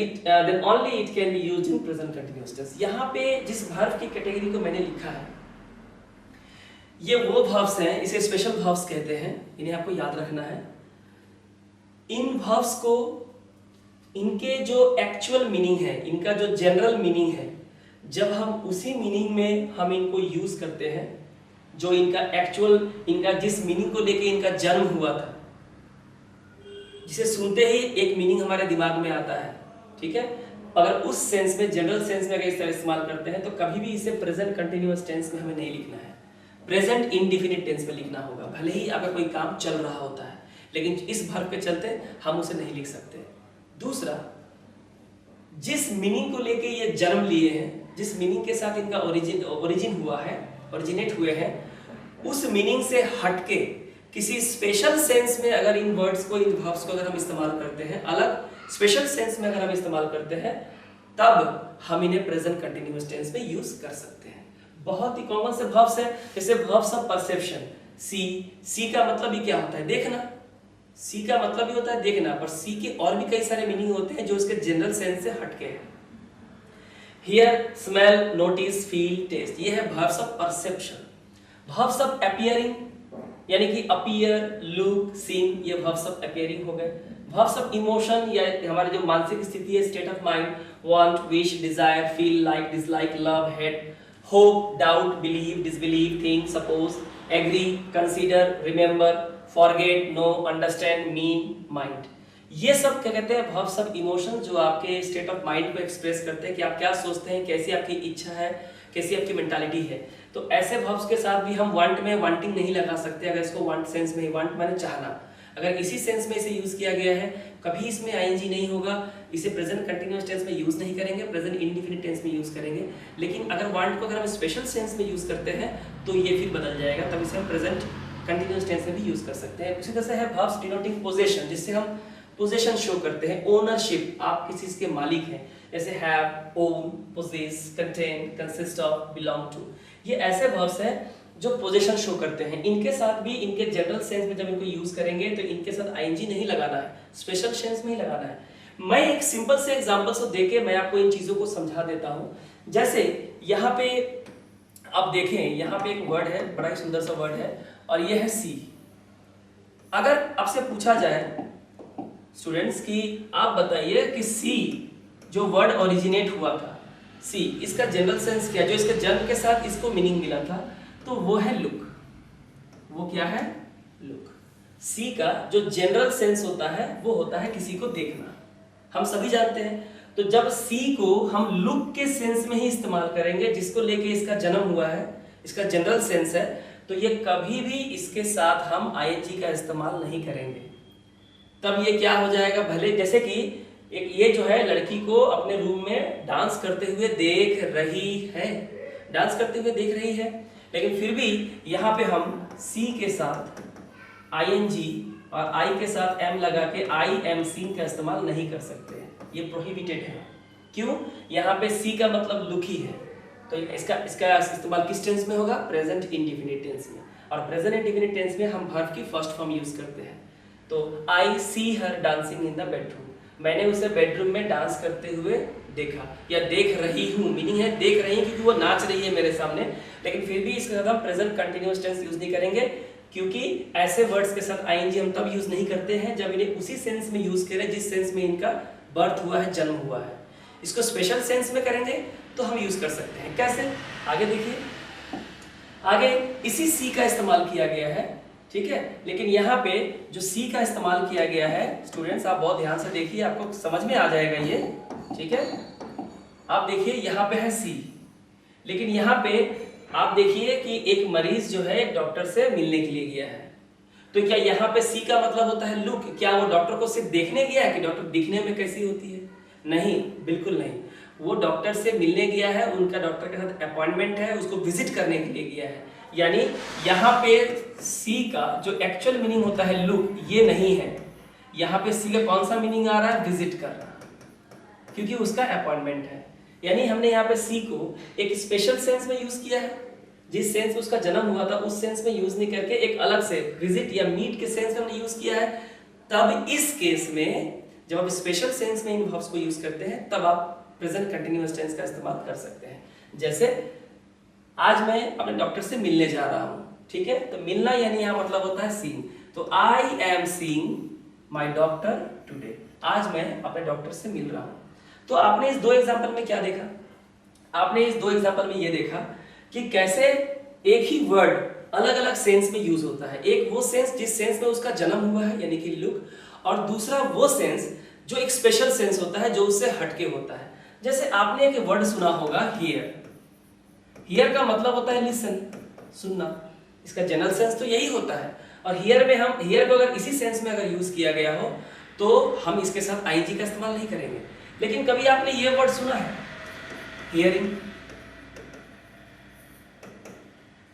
Speaker 1: only it can be used in present continuous tense. यहाँ पे जिस verb की category को मैंने लिखा है, ये वो verbs हैं, इसे special verbs कहते हैं, इन्हें आपको याद रखना है। इन verbs को, इनके जो actual meaning है, इनका जो general meaning है, जब हम उसी meaning में हम इनको use करते हैं, जो इनका एक्चुअल, इनका जिस मीनिंग को लेके इनका जन्म हुआ था, जिसे सुनते ही एक मीनिंग हमारे दिमाग में आता है, ठीक है। अगर उस सेंस में, जनरल सेंस में अगर इस तरह इस्तेमाल करते हैं, तो कभी भी इसे प्रेजेंट कंटिन्यूअस टेंस में हमें नहीं लिखना है, प्रेजेंट इंडिफिनिट टेंस में लिखना होगा। भले ही अगर कोई काम चल रहा होता है, लेकिन इस वर्ब के चलते हम उसे नहीं लिख सकते। दूसरा, जिस मीनिंग को लेके ये जन्म लिए हैं, जिस मीनिंग के साथ इनका ओरिजिन हुआ है, ओरिजिनेट हुए हैं, उस मीनिंग से हटके किसी स्पेशल सेंस में अगर इन वर्ड्स को, इन वर्ब्स को अगर हम इस्तेमाल करते हैं, अलग स्पेशल सेंस में अगर हम इस्तेमाल करते हैं, तब हम इन्हें प्रेजेंट कंटिन्यूअस टेंस में यूज कर सकते हैं। बहुत ही कॉमन से वर्ब्स हैं, जैसे वर्ब्स ऑफ परसेप्शन, सी का मतलब ही क्या होता है, देखना। सी का मतलब ही होता है देखना, पर सी के और भी कई सारे मीनिंग होते हैं जो इसके जनरल सेंस से हटके हैं। Hear, smell, notice, feel, taste, ये है verbs of perception. Verbs of appearing यानी कि अपीयर, लुक, सीन, ये वर्ब्स ऑफ अपीयरिंग हो गए। वर्ब्स ऑफ इमोशन या हमारी जो मानसिक स्थिति है, state of mind, want, wish, desire, feel, like, dislike, love, hate, hope, doubt, believe, disbelieve, think, suppose, agree, consider, remember, forget, know, understand, mean, mind, ये सब क्या कहते हैं वर्ब्स ऑफ इमोशन, जो आपके स्टेट ऑफ माइंड को express करते हैं कि आप क्या सोचते हैं, कैसी आपकी इच्छा है, कैसी आपकी मेंटालिटी है। तो ऐसे वर्ब्स के साथ भी हम वांट में वांटिंग नहीं लगा सकते। अगर इसको वांट सेंस में, वांट माने चाहना, अगर इसी सेंस में इसे यूज किया गया है, कभी इसमें आईएनजी नहीं होगा, इसे प्रेजेंट कंटीन्यूअस टेंस में यूज नहीं करेंगे, प्रेजेंट इंडेफिनिट टेंस में यूज करेंगे। लेकिन अगर वांट को अगर हम स्पेशल सेंस में यूज करते हैं तो ये फिर बदल जाएगा, तब इसे हम प्रेजेंट कंटीन्यूअस टेंस में भी यूज कर सकते हैं। उसी तरह से है वर्ब्स डिनोटिंग पोजेशन, जिससे हम पोजेशन शो करते हैं, ओनरशिप, आप किसी चीज के मालिक हैं, जैसे have, own, possess, contain, consist of, belong to, ये ऐसे वर्ब्स हैं जो पोजीशन शो करते हैं। इनके साथ भी इनके जनरल सेंस में जब इनको यूज करेंगे तो इनके साथ आईएनजी नहीं लगाना है, स्पेशल सेंस में ही लगाना है। मैं एक सिंपल से एग्जांपल से देके मैं आपको इन चीजों को समझा देता हूं। जैसे यहाँ पे आप देखें, यहाँ पे एक वर्ड है, बड़ा ही सुंदर सा वर्ड है, और ये है सी। अगर आपसे पूछा जाए स्टूडेंट्स की आप बताइए कि सी जो वर्ड ओरिजिनेट हुआ था, सी, इसका जनरल सेंस क्या, जो इसके जन्म के साथ इसको मीनिंग मिला था, तो वो है लुक। वो क्या है? लुक। सी का जो जनरल सेंस होता है वो होता है किसी को देखना, हम सभी जानते हैं। तो जब सी को हम लुक के सेंस में ही इस्तेमाल करेंगे, जिसको लेके इसका जन्म हुआ है, इसका जनरल सेंस है, तो ये कभी भी इसके साथ हम आईएनजी का इस्तेमाल नहीं करेंगे। तब ये क्या हो जाएगा, भले जैसे कि एक ये जो है लड़की को अपने रूम में डांस करते हुए देख रही है, डांस करते हुए देख रही है, लेकिन फिर भी यहाँ पे हम सी के साथ आईएनजी और आई के साथ एम लगा के आई एम सीन का इस्तेमाल नहीं कर सकते, ये प्रोहिबिटेड है। क्यों? यहाँ पे सी का मतलब लुक ही है, तो इसका इस्तेमाल किस टेंस में होगा? प्रेजेंट इंडेफिनिट टेंस में। और प्रेजेंट इंडेफिनिट टेंस में हम वर्ब की फर्स्ट फॉर्म यूज करते हैं। तो आई सी हर डांसिंग इन द बेडरूम, मैंने उसे बेडरूम में डांस करते हुए देखा, या देख रही हूँ, मीनिंग है देख रही क्योंकि वो नाच रही है मेरे सामने, लेकिन फिर भी इसके साथ हम प्रेजेंट कंटिन्यूअस टेंस यूज नहीं करेंगे, क्योंकि ऐसे वर्ड्स के साथ आईएनजी हम तब यूज नहीं करते हैं जब इन्हें उसी सेंस में यूज करें जिस सेंस में इनका बर्थ हुआ है, जन्म हुआ है। इसको स्पेशल सेंस में करेंगे तो हम यूज कर सकते हैं। कैसे? आगे देखिए, आगे इसी सी का इस्तेमाल किया गया है, ठीक है, लेकिन यहाँ पे जो सी का इस्तेमाल किया गया है, स्टूडेंट्स आप बहुत ध्यान से देखिए, आपको समझ में आ जाएगा ये, ठीक है। आप देखिए यहाँ पे है सी, लेकिन यहाँ पे आप देखिए कि एक मरीज जो है एक डॉक्टर से मिलने के लिए गया है, तो क्या यहाँ पे सी का मतलब होता है लुक? क्या वो डॉक्टर को सिर्फ देखने गया है कि डॉक्टर दिखने में कैसी होती है? नहीं, बिल्कुल नहीं। वो डॉक्टर से मिलने गया है, उनका डॉक्टर के साथ अपॉइंटमेंट है, उसको विजिट करने के लिए गया है। यानी यहाँ पे सी का जो एक्चुअल मीनिंग होता है लुक, ये नहीं है। यहाँ पे सी का कौन सा मीनिंग आ रहा है? विजिट करना, क्योंकि उसका अपॉइंटमेंट है। यानी हमने यहाँ पे सी को एक स्पेशल सेंस में यूज किया है, जिस सेंस में उसका जन्म हुआ था उस सेंस में यूज नहीं करके एक अलग से विजिट या मीट के सेंस में हमने यूज किया है। तब इस केस में जब आप स्पेशल सेंस में इन वर्ब्स को यूज करते हैं, तब आप प्रेजेंट कंटिन्यूअस टेंस का इस्तेमाल कर सकते हैं। जैसे आज मैं अपने डॉक्टर से मिलने जा रहा हूं, ठीक है, तो मिलना यानी यहाँ मतलब होता है सीइंग। तो I am seeing my doctor today, आज मैं अपने डॉक्टर से मिल रहा हूं। तो आपने इस दो एग्जांपल में क्या देखा? आपने इस दो एग्जांपल में ये देखा कि कैसे एक ही वर्ड अलग अलग सेंस में यूज होता है। एक वो सेंस जिस सेंस में उसका जन्म हुआ है यानी कि लुक, और दूसरा वो सेंस जो एक स्पेशल सेंस होता है जो उससे हटके होता है। जैसे आपने एक वर्ड सुना होगा हियर, हियर का मतलब होता है लिसन, सुनना, इसका जनरल सेंस तो यही होता है। और हियर में हम हियर को अगर इसी सेंस में अगर यूज किया गया हो तो हम इसके साथ आईजी का इस्तेमाल नहीं करेंगे। लेकिन कभी आपने ये वर्ड सुना है हियरिंग?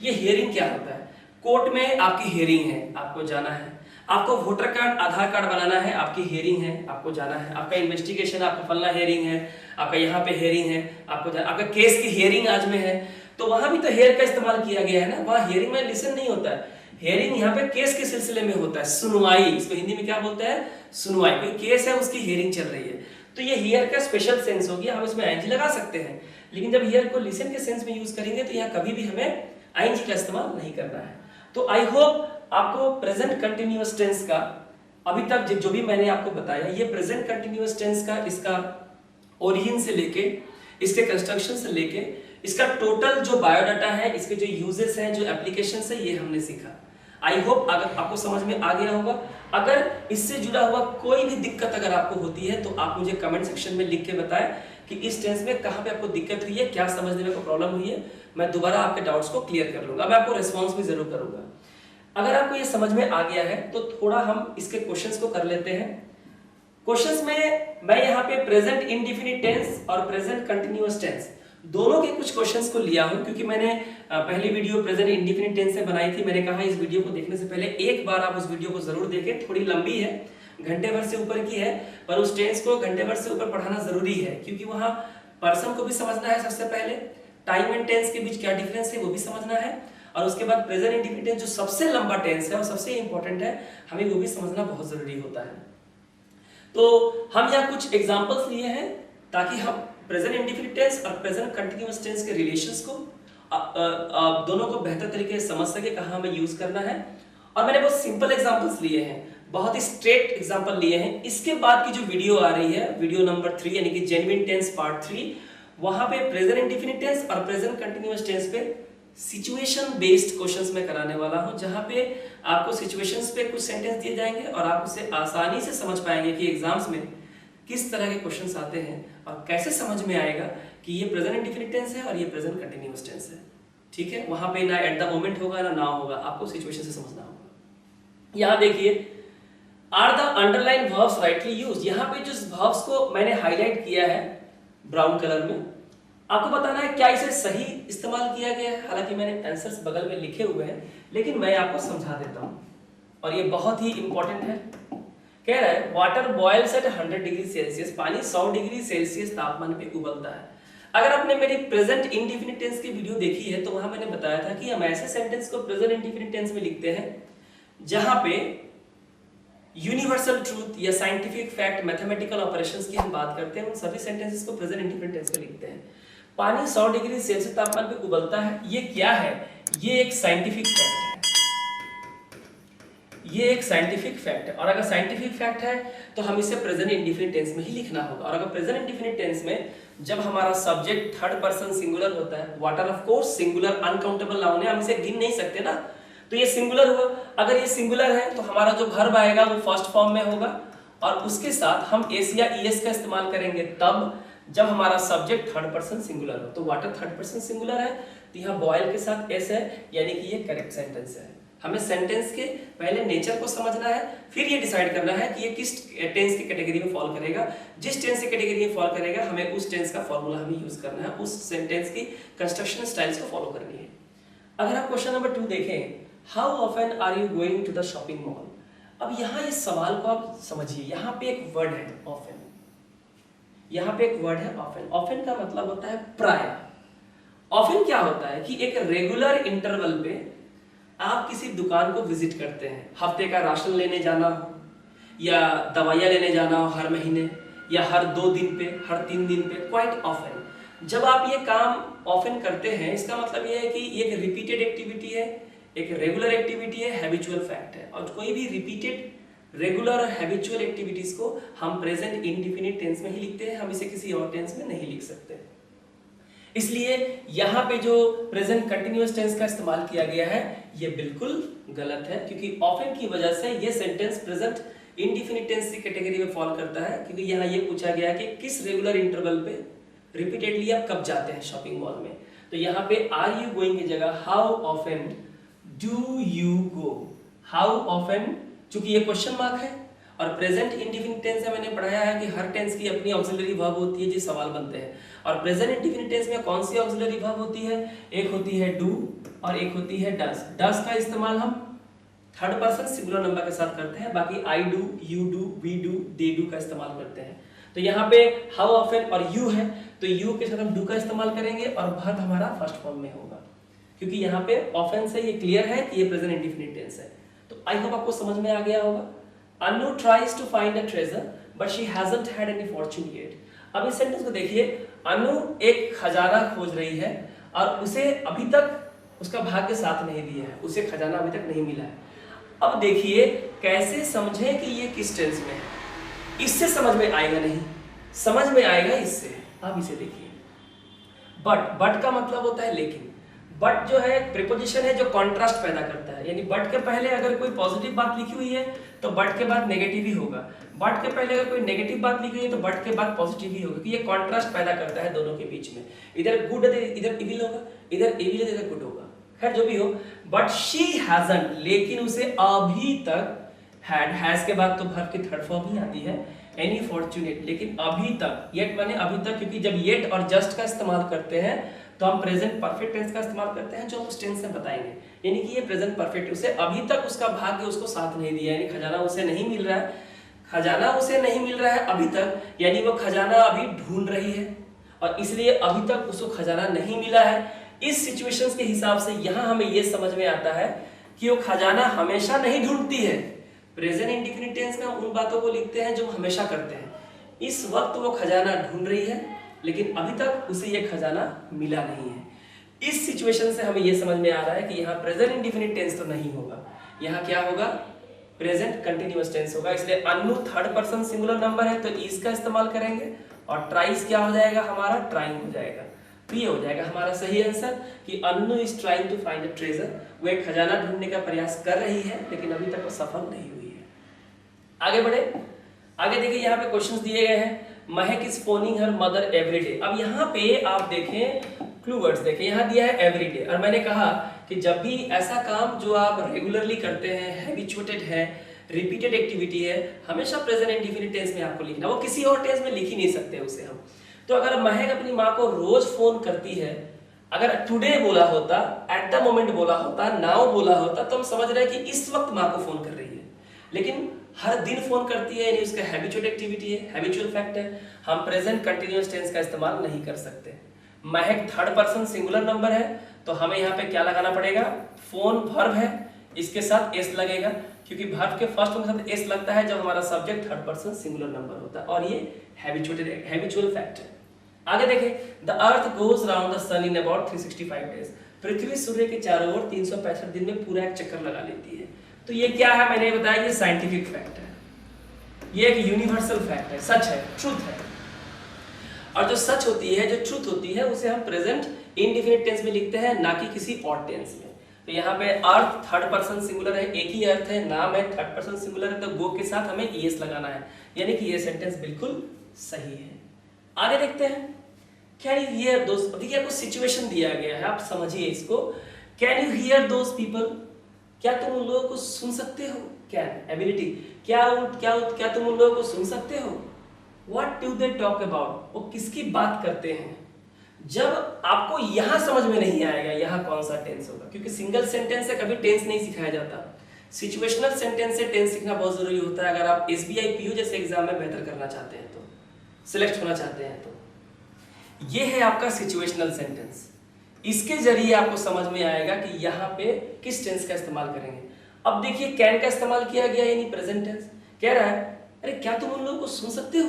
Speaker 1: ये हियरिंग क्या होता है? कोर्ट में आपकी हियरिंग है, आपको जाना है, आपको वोटर कार्ड आधार कार्ड बनाना है, आपकी हियरिंग है, आपको जाना है, आपका इन्वेस्टिगेशन, आपका फलना हियरिंग है, आपका यहाँ पे हियरिंग है, आपको आपका केस की हियरिंग आज में है, तो वहां भी तो हेयर का इस्तेमाल किया गया है ना। वहां हियरिंग में लिसन नहीं होता है, हियरिंग यहाँ पे केस के सिलसिले में होता है, सुनवाई, इसको हिंदी में क्या बोलते हैं? सुनवाई। कोई केस है उसकी हियरिंग चल रही है, तो ये हियर का स्पेशल सेंस हो गया, हम इसमें आईएनजी लगा सकते हैं, लेकिन जब हियर को लिसन के सेंस में यूज करेंगे तो यहाँ कभी भी हमें आईएनजी का इस्तेमाल नहीं करना है। तो आई होप आपको प्रेजेंट कंटिन्यूअस टेंस का अभी तक जो भी मैंने आपको बताया, ये प्रेजेंट कंटिन्यूअस टेंस का इसका ओरिजिन से लेके, इसके कंस्ट्रक्शन से लेके, इसका टोटल जो बायोडाटा है, इसके जो यूजेस हैं, जो एप्लीकेशंस है, ये हमने सीखा। आई होप अगर आपको समझ में आ गया होगा। अगर इससे जुड़ा हुआ कोई भी दिक्कत अगर आपको होती है तो आप मुझे कमेंट सेक्शन में लिख के बताएं कि इस टेंस में कहाँ पे आपको दिक्कत हुई है, क्या समझने में आपको प्रॉब्लम हुई है। मैं दोबारा आपके डाउट्स को क्लियर कर लूंगा, मैं आपको रिस्पॉन्स भी जरूर करूंगा। अगर आपको ये समझ में आ गया है तो थोड़ा हम इसके क्वेश्चंस को कर लेते हैं। क्वेश्चंस में मैं यहाँ पे प्रेजेंट इंडेफिनिट टेंस और प्रेजेंट कंटिन्यूअस टेंस दोनों के कुछ क्वेश्चंस को लिया हूं, क्योंकि मैंने पहली वीडियो प्रेजेंट इंडेफिनिट टेंस से बनाई थी। मैंने कहा इस वीडियो को देखने से पहले एक बार आप उस वीडियो को जरूर देखें, थोड़ी लंबी है, घंटे भर से ऊपर की है, पर उस टेंस को घंटे भर से ऊपर पढ़ाना जरूरी है, क्योंकि वहां पर्सन को भी समझना है, सबसे पहले टाइम एंड टेंस के बीच क्या डिफरेंस है वो भी समझना है, और उसके बाद प्रेजेंट इंडेफिनिट टेंस जो सबसे लंबा टेंस है और सबसे इंपॉर्टेंट है, हमें वो भी समझना बहुत जरूरी होता है। तो हम यहाँ कुछ एग्जांपल्स लिए हैं ताकि हम प्रेजेंट इंडेफिनिट टेंस और प्रेजेंट कंटिन्यूअस टेंस के रिलेशंस को दोनों को बेहतर तरीके से समझ सके, कहाँ हमें यूज करना है। और मैंने बहुत सिंपल एग्जांपल्स लिए हैं, बहुत ही स्ट्रेट एग्जांपल लिए हैं। इसके बाद की जो वीडियो आ रही है, वीडियो नंबर 3 यानी कि जेन्युइन टेंस पार्ट 3, वहां पे प्रेजेंट इंडेफिनिट टेंस और प्रेजेंट कंटिन्यूअस टेंस पे सिचुएशन बेस्ड क्वेश्चंस मैं कराने वाला हूं, जहां पे आपको सिचुएशंस पे कुछ सेंटेंस दिए जाएंगे और आप उसे आसानी से समझ पाएंगे कि एग्जाम्स में किस तरह के क्वेश्चंस आते हैं और कैसे समझ में आएगा कि ये प्रेजेंट इंडेफिनिट टेंस है और ये प्रेजेंट कंटिन्यूअस टेंस है। ठीक है, वहां पे ना एट द मोमेंट होगा ना नाउ होगा, आपको सिचुएशन से समझना होगा। यहां देखिए, are the underline verbs rightly used, यहां पे जिस वर्ब्स को मैंने हाईलाइट किया है ब्राउन कलर में, आपको बताना है क्या इसे सही इस्तेमाल किया गया है। हालांकि मैंने आंसर्स बगल में लिखे हुए हैं, लेकिन मैं आपको समझा देता हूं, और ये बहुत ही इंपॉर्टेंट है। कह रहा है water boils at 100 degree Celsius, पानी 100 डिग्री सेल्सियस तापमान पे उबलता है। अगर आपने मेरी प्रेजेंट इंडेफिनिट टेंस की वीडियो देखी है तो वहां मैंने बताया था कि हम ऐसे सेंटेंस को प्रेजेंट इंडेफिनिट टेंस में लिखते हैं जहां पे यूनिवर्सल ट्रूथ या साइंटिफिक फैक्ट, मैथमेटिकल ऑपरेशंस की हम बात करते हैं, उन सभी सेंटेंसेस को प्रेजेंट इंडेफिनिट टेंस में लिखते हैं। पानी 100 डिग्री सेल्सियस तापमान पे उबलता है, ये क्या है? ये एक साइंटिफिक फैक्ट है, ये एक साइंटिफिक फैक्ट है। और अगर साइंटिफिक फैक्ट है तो हम इसे प्रेजेंट इंडेफिनिट टेंस में ही लिखना होगा। और अगर प्रेजेंट इंडेफिनिट टेंस में जब हमारा सब्जेक्ट थर्ड पर्सन सिंगुलर होता है, water of course singular uncountable noun है, हम इसे गिन नहीं सकते ना, तो ये सिंगुलर हुआ। अगर ये सिंगुलर है तो हमारा जो वर्ब आएगा वो फर्स्ट फॉर्म में होगा, और उसके साथ हम एस या ईएस का इस्तेमाल करेंगे तब जब हमारा सब्जेक्ट थर्ड पर्सन सिंगुलर हो। तो वाटर थर्ड पर्सन सिंगुलर है, तो यहाँ बॉयल के साथ एस है, यानी कि ये करेक्ट सेंटेंस है। हमें सेंटेंस के पहले नेचर को समझना है, फिर ये डिसाइड करना है कि ये किस टेंस की कैटेगरी में फॉल करेगा। जिस टेंस की कैटेगरी में फॉल करेगा हमें उस टेंस का फॉर्मूला हमें यूज करना है, उस सेंटेंस की कंस्ट्रक्शन स्टाइल्स को फॉलो करनी है। अगर आप क्वेश्चन नंबर 2 देखें, how often are you going to the shopping mall. अब यहाँ इस सवाल को आप समझिए, यहाँ पे एक वर्ड है ऑफन, यहाँ पे एक वर्ड है ऑफन। ऑफन का मतलब होता है प्राय। ऑफन क्या होता है कि एक रेगुलर इंटरवल पे आप किसी दुकान को विजिट करते हैं, हफ्ते का राशन लेने जाना हो या दवाइयाँ लेने जाना हो हर महीने, या हर 2 दिन पे, हर 3 दिन पे, क्वाइट ऑफन। जब आप ये काम ऑफन करते हैं, इसका मतलब ये है कि ये एक रिपीटेड एक्टिविटी है, एक रेगुलर एक्टिविटी है, हैबिचुअल फैक्ट है। और कोई भी रिपीटेड रेगुलर और हैबिचुअल एक्टिविटीज को हम प्रेजेंट इंडेफिनिट टेंस में ही लिखते हैं, हम इसे किसी और टेंस में नहीं लिख सकते। इसलिए यहाँ पे जो प्रेजेंट कंटिन्यूअस टेंस का इस्तेमाल किया गया है ये बिल्कुल गलत है, क्योंकि ऑफन की वजह से ये सेंटेंस प्रेजेंट इंडेफिनिट टेंस की कैटेगरी में फॉल करता है, क्योंकि यहाँ ये पूछा गया है कि किस रेगुलर इंटरवल पे रिपीटेडली आप कब जाते हैं शॉपिंग मॉल में। तो यहाँ पे आर यू गोइंग की जगह how often do you go. How often, चूंकि ये क्वेश्चन मार्क है और प्रेजेंट इंडेफिनिट टेंस में मैंने पढ़ाया है कि हर टेंस की अपनी ऑक्सिलरी वर्ब होती है जी सवाल बनते हैं। और प्रेजेंट इंडेफिनिट टेंस में कौन सी ऑक्सिलरी वर्ब होती है? एक होती है डू और एक होती है डज। डज का इस्तेमाल हम थर्ड पर्सन सिंगुलर नंबर के साथ करते हैं, बाकी I do, you do, we do, they do का इस्तेमाल करते हैं। तो यहाँ पे हाउ ऑफन और यू है, तो यू के साथ हम डू का इस्तेमाल करेंगे और वर्ब हमारा फर्स्ट फॉर्म में होगा, क्योंकि यहाँ पे ऑफन से ये क्लियर है कि ये प्रेजेंट इंडेफिनिट टेंस है। तो आई होप आपको समझ में आ गया होगा। Anu tries to find a treasure, but she hasn't had any fortune yet. अब इस सेंटेंस को देखिए, अनु एक खजाना खोज रही है और उसे अभी तक उसका भाग्य साथ नहीं दिया है, उसे खजाना अभी तक नहीं मिला है। अब देखिए कैसे समझें कि ये किस टेंस में है। इससे समझ में आएगा नहीं, समझ में आएगा इससे। अब इसे देखिए, बट का मतलब होता है लेकिन। बट जो है प्रीपोजिशन है जो कॉन्ट्रास्ट पैदा करता है, यानी बट के पहले अगर कोई पॉजिटिव बात लिखी हुई है तो बट के बाद नेगेटिव ही होगा, बट के पहले अगर कोई नेगेटिव बात लिखी हुई है तो बट के बाद पॉजिटिव ही होगा, क्योंकि ये कॉन्ट्रास्ट पैदा करता है दोनों के बीच में। इधर गुड है इधर इविल होगा, इधर इविल है इधर गुड होगा। खैर जो भी हो, बट शी हैजंट, लेकिन उसे अभी तक, हैज के बाद तो वर्ब की थर्ड फॉर्म ही आती है, एनी फॉर्चुनेट, लेकिन अभी तक, येट माने अभी तक, क्योंकि जब येट और जस्ट का इस्तेमाल करते हैं तो हम प्रेजेंट परफेक्ट टेंस का इस्तेमाल करते हैं, जो हम उस टेंस से बताएंगे। यानी कि ये प्रेजेंट परफेक्ट, उसे अभी तक उसका भाग्य उसको साथ नहीं दिया, यानी खजाना उसे नहीं मिल रहा है, खजाना उसे नहीं मिल रहा है अभी तक, यानी वो खजाना अभी ढूंढ रही है और इसलिए अभी तक उसको खजाना नहीं मिला है। इस सिचुएशंस के हिसाब से यहाँ हमें ये समझ में आता है कि वो खजाना हमेशा नहीं ढूंढती है। प्रेजेंट इंडेफिनिट टेंस में उन बातों को लिखते हैं जो हमेशा करते हैं। इस वक्त वो खजाना ढूंढ रही है लेकिन अभी तक उसे ये खजाना मिला नहीं है। इस सिचुएशन से हमें ये समझ में आ रहा है कि यहाँ प्रेजेंट इंडेफिनिट टेंस तो नहीं होगा, यहाँ क्या होगा, प्रेजेंट कंटिन्यूअस टेंस होगा। इसलिए अनु थर्ड पर्सन सिंगुलर नंबर है तो इज का इस्तेमाल करेंगे और ट्राइज क्या हो जाएगा हमारा, ट्राइंग हो जाएगा। तो ये हो जाएगा हमारा सही आंसर कि Anu is trying to find a treasure, वो एक खजाना ढूंढने का प्रयास कर रही है लेकिन अभी तक वो सफल नहीं हुई है। आगे बढ़े, आगे देखिए यहाँ पे क्वेश्चंस दिए गए हैं। महक is phoning her mother everyday. अब यहाँ पे आप देखें, क्लू वर्ड्स देखें, यहाँ दिया है एवरीडे, और मैंने कहा कि जब भी ऐसा काम जो आप रेगुलरली करते हैं, हैबिचुएटेड है, रिपीटेड एक्टिविटी है, हमेशा प्रेजेंट इंडेफिनिट टेंस में आपको लिखना, वो किसी और टेंस में लिख ही नहीं सकते उसे हम। तो अगर महक अपनी माँ को रोज फोन करती है, अगर टुडे बोला होता, एट द मोमेंट बोला होता, नाउ बोला होता, तो हम समझ रहे हैं कि इस वक्त माँ को फोन कर रही है, लेकिन हर दिन फोन करती है, यानी उसका हैबिचुअल एक्टिविटी है, हैबिचुअल फैक्ट है, हम प्रेजेंट कंटिन्यूअस टेंस का इस्तेमाल नहीं कर सकते। महक थर्ड पर्सन सिंगुलर नंबर है तो हमें यहाँ पे क्या लगाना पड़ेगा, फोन वर्ब है, इसके साथ एस लगेगा, क्योंकि वर्ब के फर्स्ट के साथ एस लगता है जब हमारा subject third person singular number होता है, और ये हैबिचुअल फैक्ट है। आगे देखें, the earth goes round the sun in about 365 days. पृथ्वी सूर्य के चारों ओर 365 दिन में पूरा एक चक्कर लगा लेती है। तो ये क्या है, मैंने बताया ये साइंटिफिक फैक्ट है, ये एक यूनिवर्सल फैक्ट है, सच है, ट्रूथ है। और जो सच होती है, जो ट्रूथ होती है, उसे हम प्रेजेंट इंडेफिनिट टेंस में लिखते हैं, ना कि किसी और टेंस में। तो यहाँ पे अर्थ थर्ड पर्सन सिंगुलर है, एक ही अर्थ है, नाम है, थर्ड पर्सन सिंगुलर है, तो गो के साथ हमें ईएस लगाना है, यानी कि ये सेंटेंस बिल्कुल सही है। आगे देखते हैं, कैन यू हियर दोस, देखिए आपको सिचुएशन दिया गया है, आप समझिए इसको। Can you here those people, क्या तुम उन लोगों को सुन सकते हो, कैन एबिलिटी, क्या तुम उन लोगों को सुन सकते हो। What do they talk about, वो किसकी बात करते हैं। जब आपको यहां समझ में नहीं आएगा यहां कौन सा टेंस होगा, क्योंकि सिंगल सेंटेंस से कभी टेंस नहीं सिखाया जाता, सिचुएशनल सेंटेंस से टेंस सीखना बहुत जरूरी होता है। अगर आप SBI PU जैसे एग्जाम में बेहतर करना चाहते हैं, तो सिलेक्ट होना चाहते हैं, तो ये है आपका सिचुएशनल सेंटेंस। इसके जरिए आपको समझ में आएगा कि यहाँ पे किस टेंस का इस्तेमाल करेंगे। अब देखिए कैन का इस्तेमाल किया गया, यानी प्रेजेंट टेंस। कह रहा है अरे क्या तुम उन लोगों को सुन सकते हो,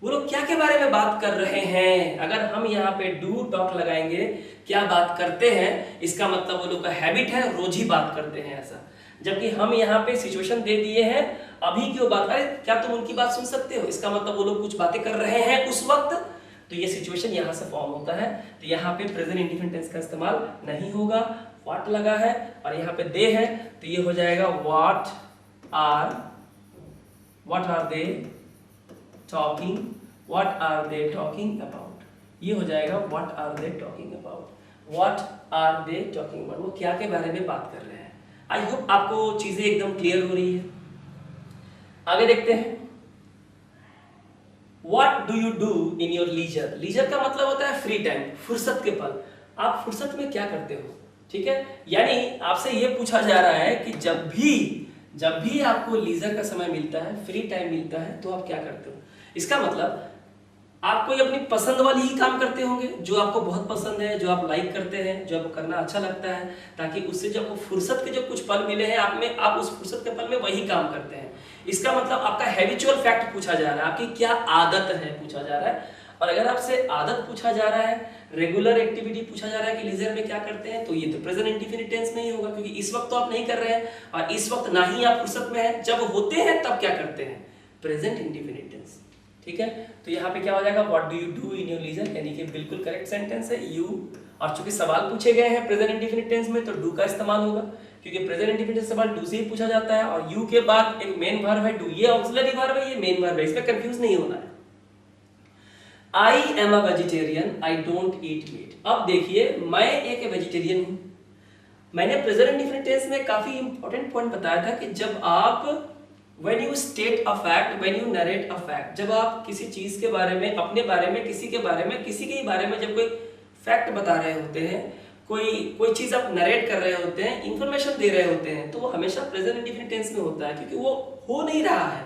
Speaker 1: वो लोग क्या के बारे में बात कर रहे हैं। अगर हम यहाँ पे डू टॉक लगाएंगे, क्या बात करते हैं, इसका मतलब वो लोग का हैबिट है, रोज ही बात करते हैं ऐसा। जबकि हम यहाँ पे सिचुएशन दे दिए हैं, अभी क्यों बात, अरे क्या तुम उनकी बात सुन सकते हो, इसका मतलब वो लोग कुछ बातें कर रहे हैं उस वक्त, तो ये सिचुएशन यहाँ से फॉर्म होता है। तो यहाँ पे प्रेजेंट इंडेफिनिट टेंस का इस्तेमाल नहीं होगा, व्हाट लगा है और यहाँ पे दे है, तो ये हो जाएगा what are they talking, what are they talking about, ये हो जाएगा what are they talking about, what are they talking about, वो क्या के बारे में बात कर रहे हैं। आई होप आपको चीजें एकदम क्लियर हो रही है। आगे देखते हैं, what do you do in your leisure. Leisure का मतलब होता है फ्री टाइम, फुर्सत के पल, आप फुर्सत में क्या करते हो, ठीक है। यानी आपसे ये पूछा जा रहा है कि जब भी आपको लीजर का समय मिलता है, फ्री टाइम मिलता है, तो आप क्या करते हो। इसका मतलब आप कोई अपनी पसंद वाली ही काम करते होंगे, जो आपको बहुत पसंद है, जो आप लाइक करते हैं, जो आपको करना अच्छा लगता है, ताकि उससे जो आपको फुर्सत के जो कुछ पल मिले हैं आप उस फुर्सत के पल में वही काम करते हैं। इसका मतलब आपका हैबिचुअल फैक्ट पूछा जा रहा है, आपकी क्या आदत है पूछा जा रहा है। और अगर आपसे आदत पूछा जा रहा है, रेगुलर एक्टिविटी पूछा जा रहा है कि लीजर में क्या करते हैं, तो ये तो प्रेजेंट इंडेफिनिट टेंस में ही होगा, क्योंकि इस वक्त तो आप नहीं कर रहे हैं और इस वक्त ना ही आप फुर्सत में हैं। जब होते हैं तब क्या करते हैं, प्रेजेंट इंडेफिनिट टेंस। ठीक है, तो यहाँ पे क्या हो जाएगा, what do you do in your leisure, यानी कि बिल्कुल करेक्ट सेंटेंस है यू। और चूंकि सवाल पूछे गए हैं प्रेजेंट इंडेफिनिट टेंस में, तो डू का इस्तेमाल होगा, क्योंकि प्रेजेंट इंडेफिनिट सवाल डू से ही पूछा जाता है। और यू के बाद एक मेन वर्ब है डू, ये ऑक्सिलरी वर्ब है, ये मेन वर्ब है, इसमें कंफ्यूज नहीं होना है। I am a vegetarian, I don't eat meat। अब देखिए मैं एक वेजिटेरियन हूं। मैंने प्रेजेंट इंडेफिनिट टेंस में काफी इंपॉर्टेंट पॉइंट बताया था कि जब आप when you state a fact, when you narrate a fact, जब आप किसी चीज के बारे में, अपने बारे में, किसी के बारे में, किसी के बारे में जब कोई फैक्ट बता रहे होते हैं, कोई चीज आप नरेट कर रहे होते हैं, इंफॉर्मेशन दे रहे होते हैं, तो वो हमेशा प्रेजेंट इंडेफिनिट टेंस में होता है, क्योंकि वो हो नहीं रहा है,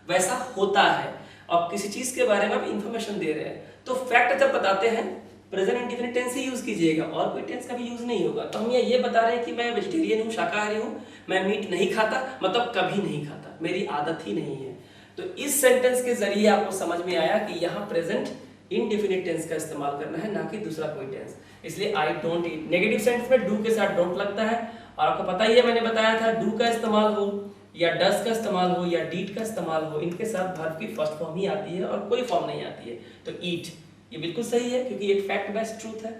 Speaker 1: वैसा होता है। अब किसी चीज के बारे में आप इंफॉर्मेशन दे रहे हैं, तो फैक्ट जब बताते हैं प्रेजेंट इंडेफिनिट टेंस ही यूज कीजिएगा, और कोई टेंस का भी यूज नहीं होगा। तो हम ये बता रहे हैं कि मैं वेजिटेरियन हूँ, शाकाहारी हूँ, मैं मीट नहीं खाता, मतलब कभी नहीं खाता, मेरी आदत ही नहीं है। तो इस सेंटेंस के जरिए आपको समझ में आया कि यहाँ प्रेजेंट इंडेफिनिट टेंस का इस्तेमाल करना है, ना कि दूसरा कोई टेंस। इसलिए I don't eat, negative sentence में डू के साथ डोंट लगता है, और आपको पता ही है मैंने बताया था डू का इस्तेमाल हो या डस का इस्तेमाल हो या डीड का इस्तेमाल हो, इनके साथ वर्ब की फर्स्ट फॉर्म ही आती है और कोई फॉर्म नहीं आती है। तो ईट ये बिल्कुल सही है, क्योंकि एक फैक्ट बेस्ड ट्रूथ है।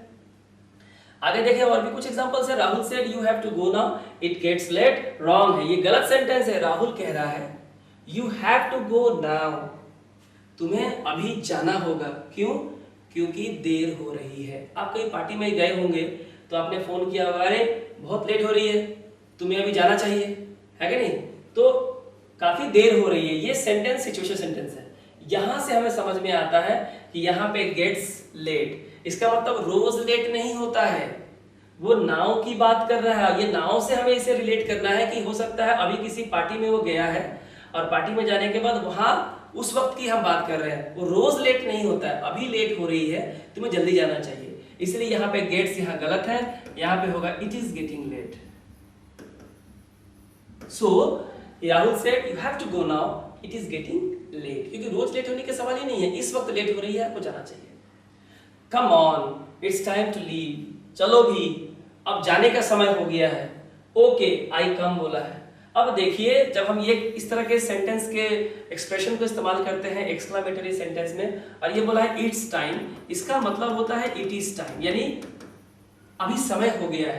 Speaker 1: आगे देखिए और भी कुछ एग्जांपल्स है। Rahul said you have to go now, it gets late, wrong है, ये गलत सेंटेंस है। राहुल कह रहा है you have to go now, तुम्हें अभी जाना होगा। क्यों? क्योंकि देर हो रही है। आप कहीं पार्टी में गए होंगे तो आपने फोन किया होगा, अरे बहुत लेट हो रही है, तुम्हें अभी जाना चाहिए, है कि नहीं? तो काफी देर हो रही है, ये सेंटेंस सिचुएशन सेंटेंस है। यहां से हमें समझ में आता है कि यहाँ पे गेट्स लेट, इसका मतलब रोज लेट नहीं होता है, वो नाउ की बात कर रहा है। ये नाउ से हमें इसे रिलेट करना है कि हो सकता है अभी किसी पार्टी में वो गया है और पार्टी में जाने के बाद वहां उस वक्त की हम बात कर रहे हैं, वो रोज लेट नहीं होता है, अभी लेट हो रही है, तुम्हें जल्दी जाना चाहिए। इसलिए यहाँ पे गेट्स यहाँ गलत है, यहाँ पे होगा it is getting late. So Rahul said you have to go now, it is getting late, क्योंकि रोज लेट होने के सवाल ही नहीं है, इस वक्त लेट हो रही है, आपको जाना चाहिए। Come on, it's time to leave, चलो भी अब जाने का समय हो गया है। ओके आई कम बोला है। अब देखिए जब हम ये इस तरह के सेंटेंस के एक्सप्रेशन को इस्तेमाल करते हैं एक्सक्लेमेटरी सेंटेंस में, और ये बोला है इट्स टाइम, इसका मतलब होता है इट इज टाइम, यानी अभी समय हो गया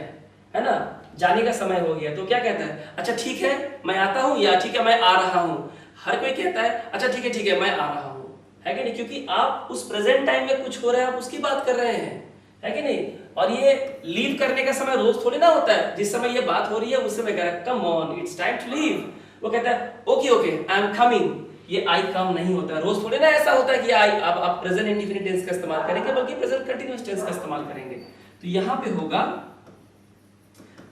Speaker 1: है ना, जाने का समय हो गया। तो क्या कहता है, अच्छा ठीक है मैं आता हूं, या ठीक है मैं आ रहा हूं। हर कोई कहता है अच्छा ठीक है मैं आ रहा हूं, है कि नहीं? क्योंकि आप उस प्रेजेंट टाइम में कुछ हो रहा है, आप उसकी बात कर रहे हैं, है कि नहीं? और ये लीव करने का समय रोज थोड़ी ना होता है, जिस समय ये बात हो रही है उस समय कह रहा है come on it's time to leave, वो कहता है ओके आई एम कमिंग। ये आई कम नहीं होता है, रोज थोड़ी ना ऐसा होता है कि आई अब आप प्रेजेंट इंडेफिनिट टेंस का इस्तेमाल करेंगे, बल्कि प्रेजेंट कंटीन्यूअस टेंस का इस्तेमाल करेंगे। तो यहां पे होगा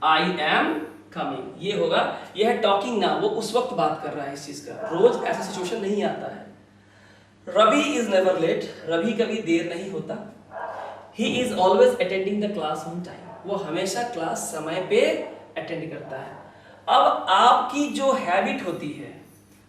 Speaker 1: आई एम कमिंग, ये होगा, ये है टॉकिंग ना, वो उस वक्त बात कर रहा है इस चीज का, रोज ऐसा सिचुएशन नहीं आता है। Ravi is never late, Ravi कभी देर नहीं होता। He is always attending the class on time, वो हमेशा क्लास समय पे अटेंड करता है। अब आपकी जो हैबिट होती है,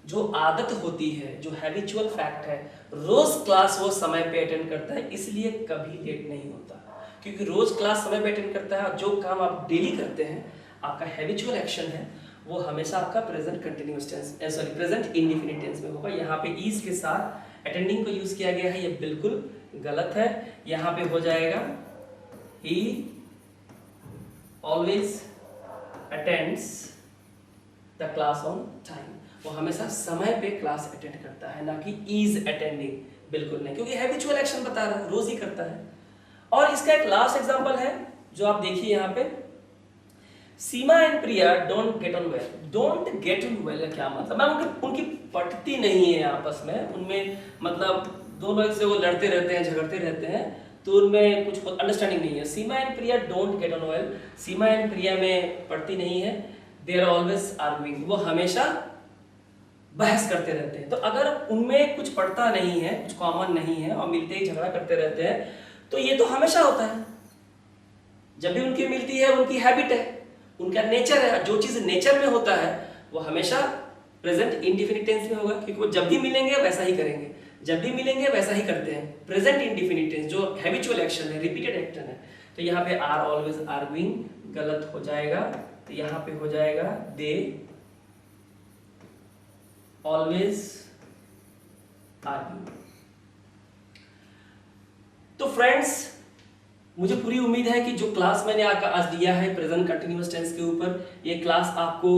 Speaker 1: जो आदत होती है, जो हैबिचुअल फैक्ट है, रोज क्लास वो समय पे अटेंड करता है, इसलिए कभी लेट नहीं होता, क्योंकि रोज क्लास समय पे अटेंड करता है। और जो काम आप डेली करते हैं, आपका हैबिचुअल एक्शन है, वो हमेशा आपका present continuous tense present indefinite tense में होगा। यहाँ पे इज के साथ अटेंडिंग को यूज किया गया है, ये बिल्कुल गलत है। यहाँ पे हो जाएगा he always attends the class on time, वो हमेशा समय पे क्लास अटेंड करता है, ना कि is attending, बिल्कुल नहीं, क्योंकि हैबिचुअल एक्शन बता रहा है, रोज ही करता है। और इसका एक लास्ट एग्जांपल है जो आप देखिए यहाँ पे, Seema and Priya don't get on well. Don't get on well क्या मतलब, मैं उनकी पटती नहीं है आपस में, उनमें मतलब दोनों एक से वो लड़ते रहते हैं, झगड़ते रहते हैं, तो उनमें कुछ अंडरस्टैंडिंग नहीं है। Seema and Priya don't get on well, Seema and Priya में पड़ती नहीं है। दे आर ऑलवेज आर्ग्यूइंग, वो हमेशा बहस करते रहते हैं। तो अगर उनमें कुछ पड़ता नहीं है, कुछ कॉमन नहीं है और मिलते ही झगड़ा करते रहते हैं, तो ये तो हमेशा होता है। जब भी उनकी मिलती है, उनकी हैबिट है, उनका नेचर है। जो चीज नेचर में होता है वो हमेशा प्रेजेंट इंडेफिनिट टेंस में होगा, क्योंकि वो जब भी मिलेंगे वैसा ही करेंगे, जब भी मिलेंगे वैसा ही करते हैं। प्रेजेंट इंडेफिनिट टेंस जो हैबिचुअल एक्शन है, रिपीटेड एक्शन है, तो यहाँ पे आर ऑलवेज आर्गुइंग गलत हो जाएगा, तो यहाँ पे हो जाएगा दे ऑलवेज आर्ग्यू। तो फ्रेंड्स, मुझे पूरी उम्मीद है कि जो क्लास मैंने आज दिया है प्रेजेंट कंटिन्यूअस टेंस के ऊपर, ये क्लास आपको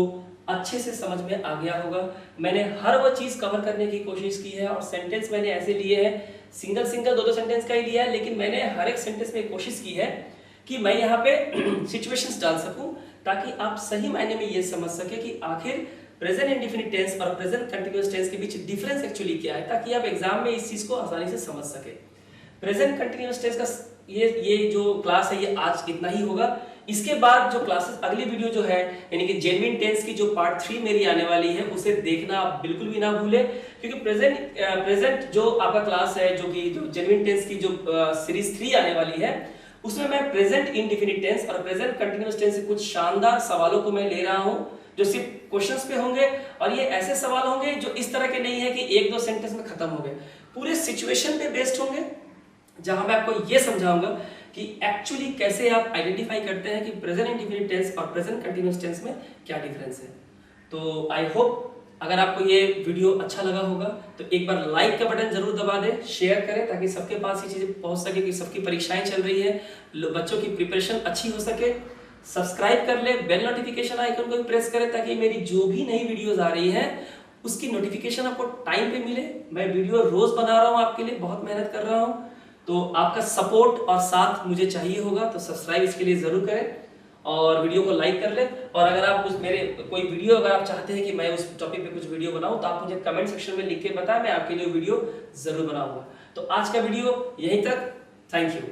Speaker 1: अच्छे से समझ में आ गया होगा। मैंने हर वो चीज कवर करने की कोशिश की है और सेंटेंस मैंने ऐसे लिए हैं, सिंगल दो सेंटेंस का ही लिया है, लेकिन मैंने हर एक सेंटेंस में कोशिश की है कि मैं यहाँ पे सिचुएशंस डाल सकूं ताकि आप सही मायने में ये समझ सके कि आखिर प्रेजेंट इंडेफिनिट टेंस और प्रेजेंट कंटिन्यूअस टेंस के बीच डिफरेंस एक्चुअली क्या है, ताकि आप एग्जाम में इस चीज को आसानी से समझ सके। प्रेजेंट कंटिन्यूअस टेंस का ये जो क्लास है ये आज इतना ही होगा। इसके बाद जो क्लासेस अगली वीडियो जो है यानी कि जेन्युइन टेंस की जो पार्ट 3 मेरी आने वाली है, उसे देखना आप बिल्कुल भी ना भूलें, क्योंकि प्रेजेंट जो आपका क्लास है जो जेन्युइन टेंस की जो सीरीज 3 आने वाली है, उसमें मैं प्रेजेंट इंडेफिनिट टेंस और प्रेजेंट कंटिन्यूअस टेंस से कुछ शानदार सवालों को मैं ले रहा हूं जो सिर्फ क्वेश्चंस पे होंगे, और ये ऐसे सवाल होंगे जो इस तरह के नहीं है कि एक दो सेंटेंस में खत्म हो गए, पूरे सिचुएशन पे बेस्ड होंगे, जहां मैं आपको ये समझाऊंगा कि एक्चुअली कैसे आप आइडेंटिफाई करते हैं कि प्रेजेंट इंडेफिनिट टेंस और प्रेजेंट कंटिन्यूअस टेंस में क्या डिफरेंस है। तो आई होप अगर आपको ये वीडियो अच्छा लगा होगा तो एक बार लाइक का बटन जरूर दबा दें, शेयर करें ताकि सबके पास ये चीजें पहुंच सके, कि सबकी परीक्षाएं चल रही है, बच्चों की प्रिपरेशन अच्छी हो सके। सब्सक्राइब कर ले, बेल नोटिफिकेशन आइकन को भी प्रेस करें ताकि मेरी जो भी नई वीडियोस आ रही हैं उसकी नोटिफिकेशन आपको टाइम पे मिले। मैं वीडियो रोज बना रहा हूँ आपके लिए, बहुत मेहनत कर रहा हूँ, तो आपका सपोर्ट और साथ मुझे चाहिए होगा, तो सब्सक्राइब इसके लिए जरूर करें और वीडियो को लाइक कर ले। और अगर आप मेरे कोई वीडियो अगर आप चाहते हैं कि मैं उस टॉपिक पे कुछ वीडियो बनाऊं, तो आप मुझे कमेंट सेक्शन में लिख के बताएं, मैं आपके लिए वीडियो जरूर बनाऊंगा। तो आज का वीडियो यहीं तक, थैंक यू।